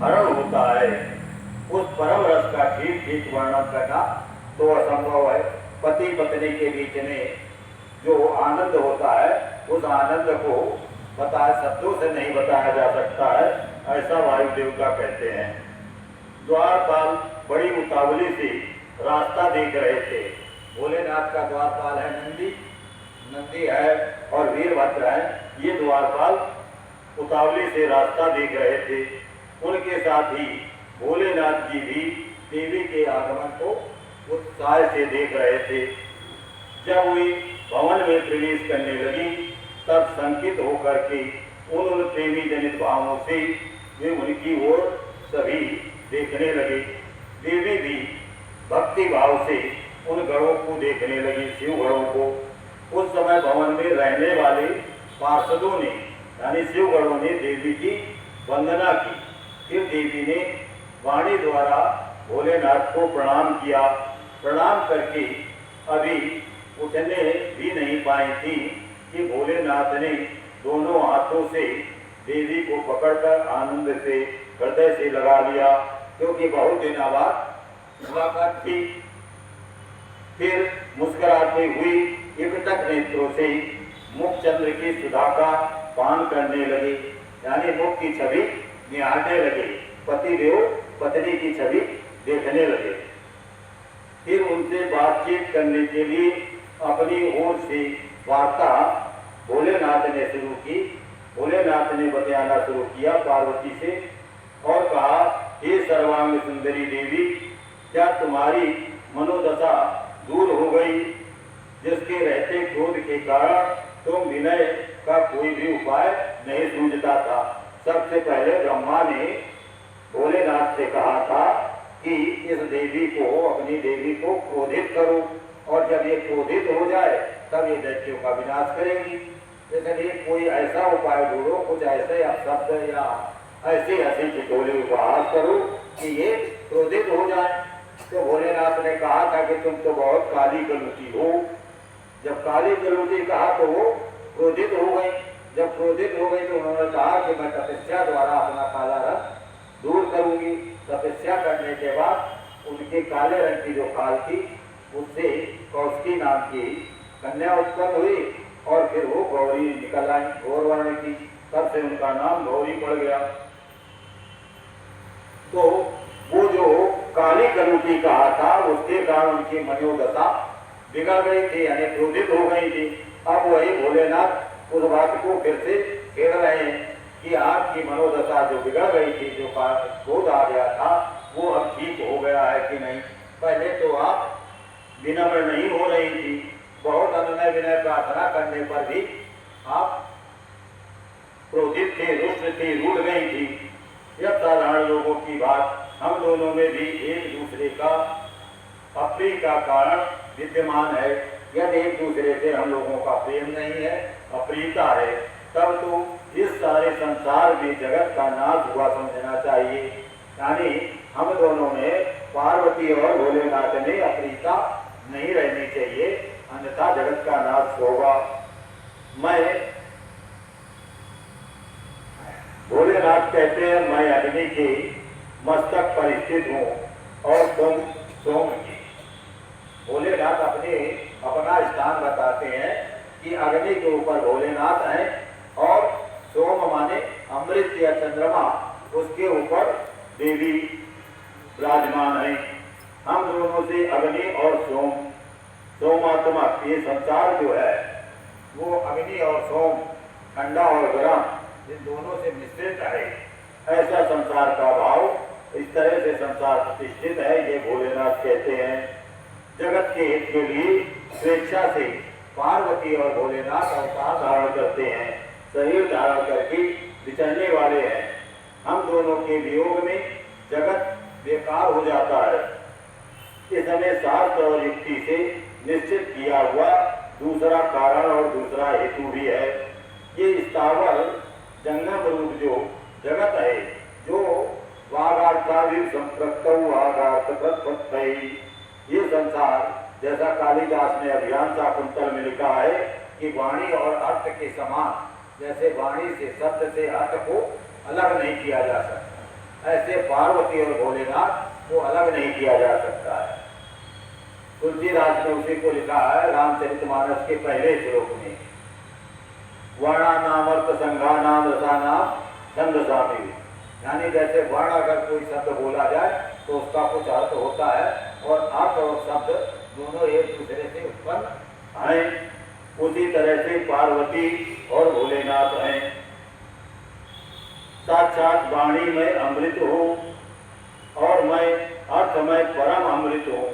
हरण होता है, उस परम रस का ठीक ठीक वर्णन करना तो असंभव है। पति पत्नी के बीच में जो आनंद होता है, उस आनंद को शब्दों से नहीं बताया जा सकता है, ऐसा वायु देवता कहते हैं। द्वारपाल बड़ी उतावली से रास्ता देख रहे थे। भोलेनाथ का द्वारपाल है नंदी है और वीरभद्र है। ये द्वारपाल उतावली से रास्ता देख रहे थे। उनके साथ ही भोलेनाथ जी भी देवी के आगमन को उत्साह से देख रहे थे। जब वे भवन में प्रवेश करने लगी, तब संकित होकर के उन प्रेमी जनित भावों से वे उनकी ओर सभी देखने लगे। देवी भी भक्ति भाव से उन गणों को देखने लगी, शिव गणों को। उस समय भवन में रहने वाले पार्षदों ने यानी शिव गणों ने देवी की वंदना की। फिर देवी ने वाणी द्वारा भोलेनाथ को प्रणाम किया। प्रणाम करके अभी उठने भी नहीं पाई थी कि भोलेनाथ ने दोनों हाथों से देवी को पकड़कर आनंद से हृदय से लगा लिया, क्योंकि बहुत दिन बाद मुलाकात थी। फिर मुस्कुराते हुई एकटक नेत्रों से मुख चंद्र की सुधा का पान करने लगे, यानी मुख की छवि निहारने लगे। पति देव पत्नी की छवि देखने लगे। फिर उनसे बातचीत करने के लिए अपनी ओर से वार्ता भोलेनाथ ने शुरू की। भोलेनाथ ने बताना शुरू किया पार्वती से और कहा, हे सर्वांग सुंदरी देवी, क्या तुम्हारी मनोदशा दूर हो गई, जिसके रहते क्रोध के कारण तुम विनय का कोई भी उपाय नहीं सूझता था। सबसे पहले ब्रह्मा ने भोलेनाथ से कहा था कि इस देवी को, अपनी देवी को क्रोधित करो, और जब ये क्रोधित हो जाए तब ये दैत्यों का विनाश करेगी। इसलिए कोई ऐसा उपाय ढूंढो, कुछ ऐसे अपशब्द या ऐसे हंसी ठिठोले उपहास करो कि ये क्रोधित हो जाए। तो भोलेनाथ ने कहा था कि तुम तो बहुत काली गलूटी हो। जब काली गलूटी कहा तो वो क्रोधित हो गई। जब क्रोधित हो गई तो उन्होंने कहा कि मैं तपस्या द्वारा अपना काला रंग दूर करूंगी। तपस्या करने के बाद उनके काले रंग की जो खाल थी, उससे कौशिकी नाम की कन्या उत्पन्न हुई और फिर वो गौरी निकल आई, गौरवाणी की। तब से उनका नाम गौरी पड़ गया। तो वो जो काली गलूटी कहा था, उसके कारण उनकी मनोदशा बिगड़ गई थी, यानी क्रोधित हो गई थी। अब वही भोलेनाथ उस बात को फिर से खेल रहे हैं कि आपकी मनोदशा जो बिगड़ गई थी, जो क्रोध आ गया था, वो अब ठीक हो गया है कि नहीं। पहले तो आप विनम्र नहीं हो रही थी, बहुत अनुनय विनय प्रार्थना करने पर भी आप क्रोधित थे, रुष्ट थे, रूठ गई थी। यह साधारण लोगों की बात, हम दोनों में भी एक दूसरे का अप्रिय का कारण विद्यमान है। यदि एक दूसरे से हम लोगों का प्रेम नहीं है, अप्रियता है, तब तो इस सारे संसार में जगत का नाश हुआ समझना चाहिए। यानी हम दोनों में, पार्वती और भोलेनाथ में अप्रियता नहीं रहनी चाहिए। अन्यथा जगत का नाश होगा। मैं भोलेनाथ कहते हैं मैं अग्नि के मस्तक पर स्थित हूँ और तुम सोम की। भोलेनाथ अपना स्थान बताते हैं कि अग्नि के ऊपर भोलेनाथ हैं और सोम माने अमृत या चंद्रमा, उसके ऊपर देवी विराजमान है। हम दोनों से अग्नि और सोमात्मा, ये संसार जो है वो अग्नि और सोम, ठंडा और गर्म, इन दोनों से मिश्रित है। ऐसा संसार का भाव, इस तरह से संसार प्रतिष्ठित है, ये भोलेनाथ कहते हैं। जगत के हित के लिए स्वेच्छा से पार्वती और भोलेनाथ अवतार धारण करते हैं, शरीर धारण करके विचरने वाले हैं। हम दोनों के वियोग में जगत बेकार हो जाता है। इस समय शास्त्र और युक्ति से निश्चित किया हुआ दूसरा कारण और दूसरा हेतु भी है। ये स्थावर जंगम रूप जो जगत है, जो वागार्थाभिव संप्रक्तौ वागार्थप्रत्पत्त है, ये संसार, जैसा कालिदास ने अभियान शाकुंतल में लिखा है कि वाणी और अर्थ के समान, जैसे वाणी से शब्द से अर्थ को अलग नहीं किया जा सकता, ऐसे पार्वती और भोलेनाथ को अलग नहीं किया जा सकता है। तुलसीदास ने उसी को लिखा है रामचरितमानस के पहले श्लोक में, वर्णानाम अर्थ संघानाम रसानाम छंदसामि। यानी जैसे वर्ण अगर कोई शब्द बोला जाए तो उसका कुछ अर्थ होता है और अर्थ और शब्द दोनों एक दूसरे से उत्पन्न हैं, उसी तरह से पार्वती और भोलेनाथ हैं। साक्षात वाणी में अमृत हूँ और मैं अर्थ में परम अमृत हूँ।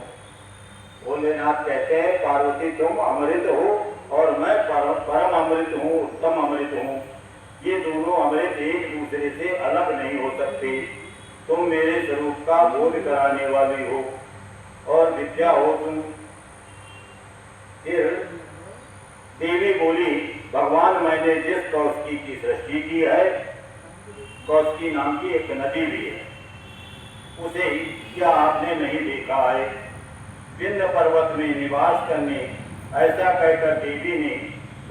भोलेनाथ कहते हैं पार्वती तुम अमृत हो और मैं परम अमृत हूँ, उत्तम अमृत हूँ। ये दोनों अमृत एक दूसरे से अलग नहीं हो सकते। तुम मेरे स्वरूप का बोध कराने वाली हो और विद्या हो तुम। फिर देवी बोली, भगवान मैंने जिस कौशिकी की सृष्टि की है, कौशिकी नाम की एक नदी भी है, उसे क्या आपने नहीं देखा है? विंध्य पर्वत में निवास करने, ऐसा कहकर देवी ने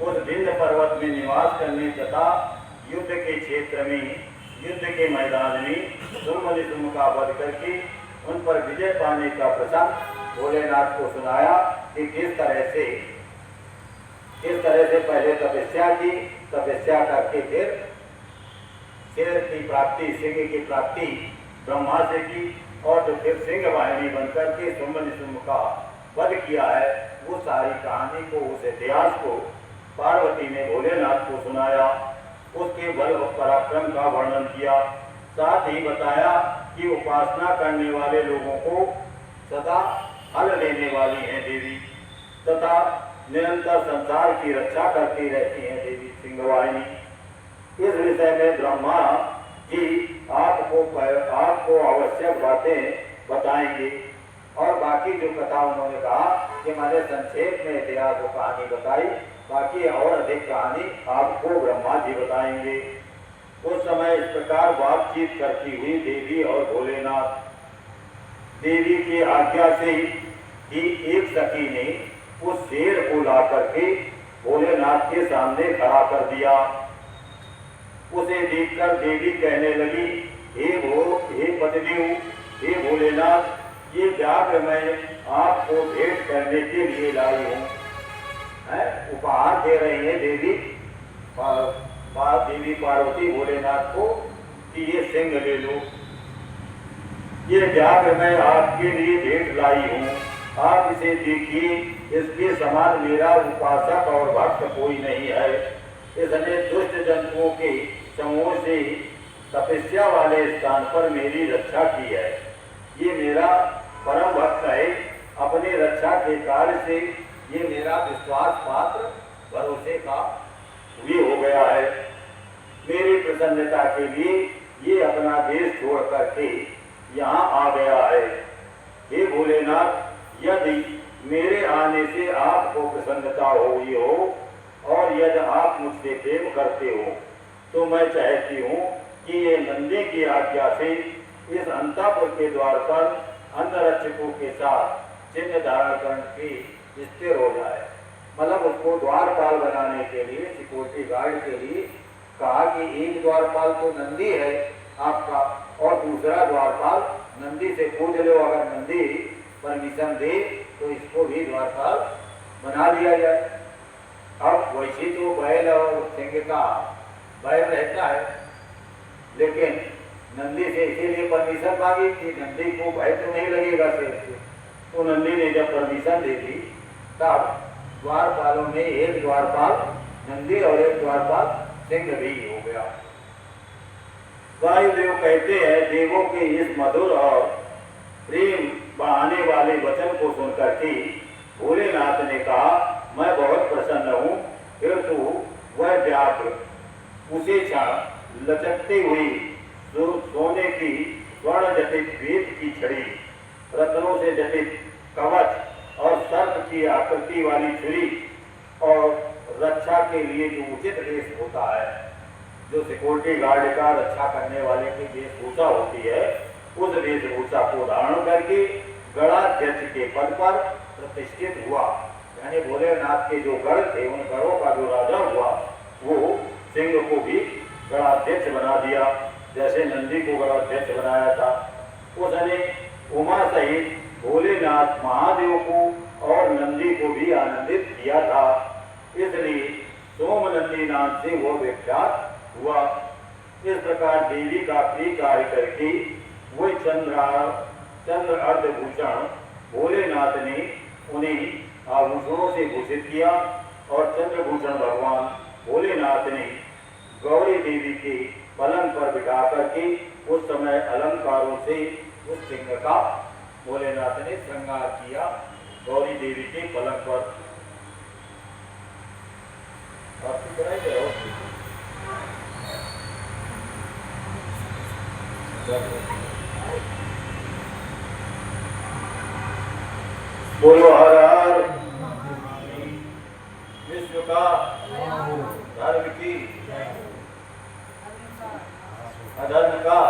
उस विंध्य पर्वत में निवास करने तथा युद्ध के क्षेत्र में, युद्ध के मैदान में शुम्भ का वध करके उन पर विजय पाने का प्रसंग भोलेनाथ को सुनाया कि किस तरह से पहले तपस्या की, तपस्या करके फिर शेर की प्राप्ति, सिंह की प्राप्ति ब्रह्मा से की और जो फिर सिंह वाहिनी बनकर के शुम्भ का वध किया है, वो सारी कहानी को, उस इतिहास को पार्वती ने भोलेनाथ को सुनाया। उसके बल पराक्रम का वर्णन किया, साथ ही बताया कि उपासना करने वाले लोगों को सदा फल देने वाली हैं देवी, तथा निरंतर संसार की रक्षा करती रहती हैं देवी सिंहवाहिनी। इस विषय में ब्रह्मा जी आपको आवश्यक बातें बताएंगे। और बाकी जो कथा उन्होंने कहा कि मैंने संक्षेप में इतिहास को कहानी बताई, बाकी और अधिक कहानी आपको ब्रह्मा जी बताएंगे। उस समय इस प्रकार बातचीत करती हुई देवी और भोलेनाथ, देवी की आज्ञा से ही एक सखी ने उस शेर को ला करके भोलेनाथ के सामने खड़ा कर दिया। उसे देखकर देवी कहने लगी, हे पतिदेव, हे भोलेनाथ, ये व्याघ्र मैं आपको भेंट करने के लिए लाई हूँ। उपहार दे रही है देवी पार्वती भोलेनाथ को कि ये सिंह ले लो, ये व्याघ्र मैं आपके लिए भेंट लाई हूँ, आप इसे देखिए, इसके समान मेरा उपासक और भक्त कोई नहीं है। इसने दुष्ट जंतुओं के समूह से तपस्या वाले स्थान पर मेरी रक्षा की है। ये मेरा परम भक्त है, अपने रक्षा के कार्य से ये मेरा विश्वास पात्र भरोसे का भी हो गया है। मेरी प्रसन्नता के लिए ये अपना देश छोड़ करके यहाँ आ गया है। हे भोलेनाथ, यदि मेरे आने से आपको प्रसन्नता हुई हो और यदि आप मुझसे प्रेम करते हो तो मैं चाहती हूँ कि ये नंदी की आज्ञा से इस अंतापुर के द्वार पर अंगरक्षकों के साथ चिन्ह धारण करके स्थिर हो जाए। मतलब उसको द्वारपाल बनाने के लिए, सिक्योरिटी गार्ड के लिए कहा कि एक द्वारपाल तो नंदी है आपका और दूसरा द्वारपाल नंदी से पूछ लो, अगर नंदी परमिशन दे तो इसको भी द्वारपाल बना लिया जाए। अब वैसे तो बैल और सिंह का बैल रहता है, लेकिन नंदी से इसीलिए परमिशन मांगी कि नंदी को भय तो नहीं लगेगा शेर से। तो नंदी ने जब परमिशन दे दी तब द्वारपालों में एक द्वारपाल नंदी और एक द्वारपाल सिंह भी हो गया। वायुदेव कहते हैं, देवों के इस मधुर और प्रेम बढ़ाने वाले वचन को सुनकर के भोलेनाथ ने कहा, मैं बहुत प्रसन्न हूँ। फिर तो वह व्याघ्र उसे क्षण लचकती हुई सोने की स्वर्ण जटित वेद की छड़ी, रत्नों से जटित कवच और सर्प की आकृति वाली छुरी और रक्षा के लिए जो उचित वेश होता है, जो सिक्योरिटी गार्ड का रक्षा करने वाले की वेशभूषा होती है, उस वेशभूषा को धारण करके गणाध्यक्ष के पद पर प्रतिष्ठित हुआ। यानी भोलेनाथ के जो गढ़ थे, उन गढ़ों का जो राजा हुआ, वो सिंह को भी गणाध्यक्ष बना दिया, जैसे नंदी को गणाध्यक्ष बनाया था। उसने उमा सहित भोलेनाथ महादेव को और नंदी को भी आनंदित किया था, इसलिए सोमनंदी नाम से वो विख्यात हुआ। इस प्रकार देवी का प्रिय कार्य करके वो चंद्र अर्धभूषण भोलेनाथ ने उन्हें आभूषणों से भूषित किया और चंद्रभूषण भगवान भोलेनाथ ने गौरी देवी के पलंग पर बिठा करके उस समय अलंकारों से उस सिंह का भोलेनाथ ने श्रृंगार किया गौरी देवी के पलंग पर। बोलो हर हर विश्व का धर्म की अधर्म का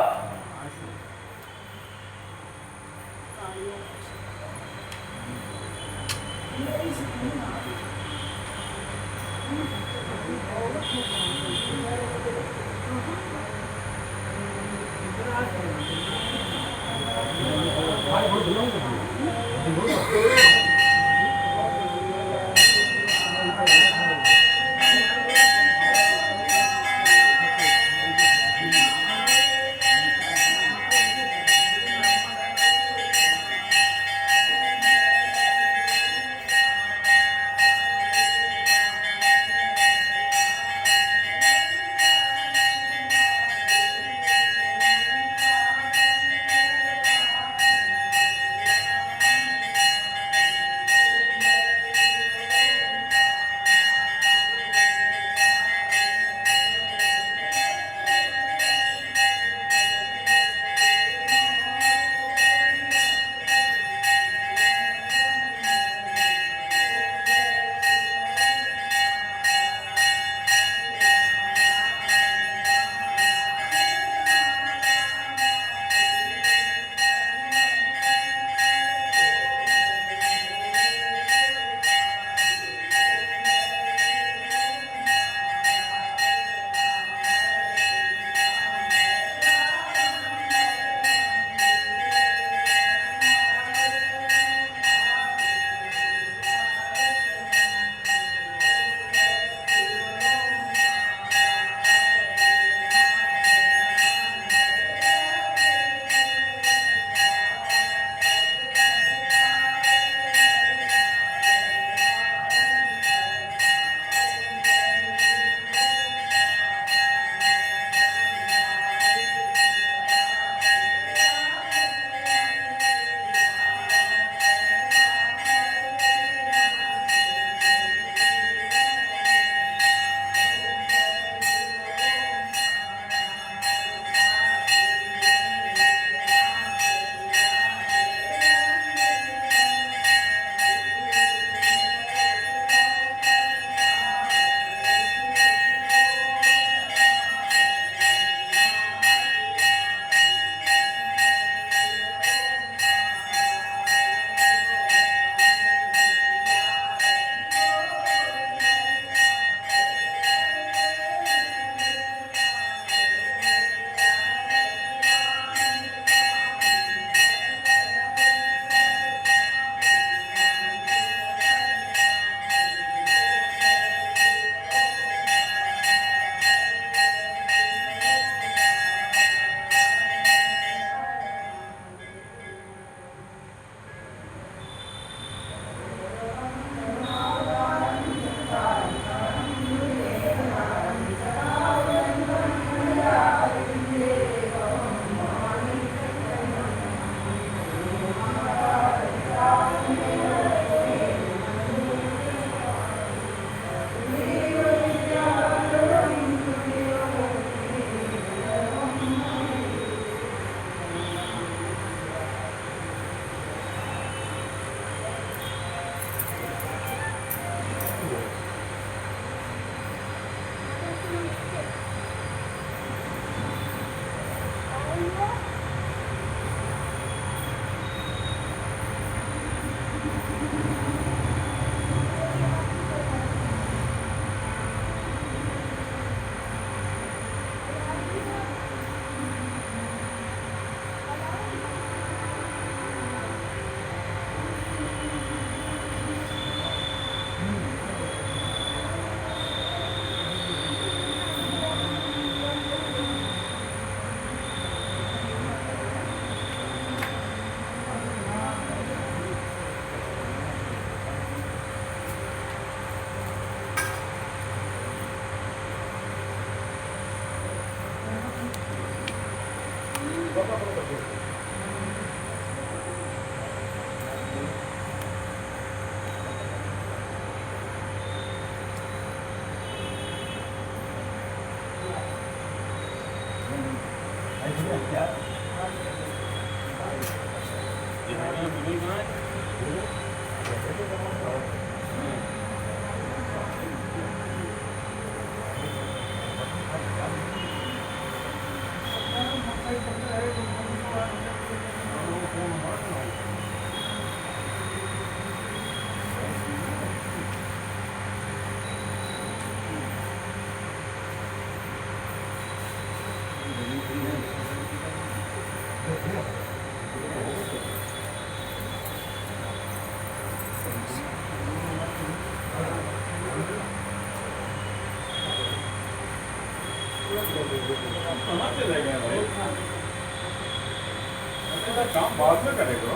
काम बाद में करेगा।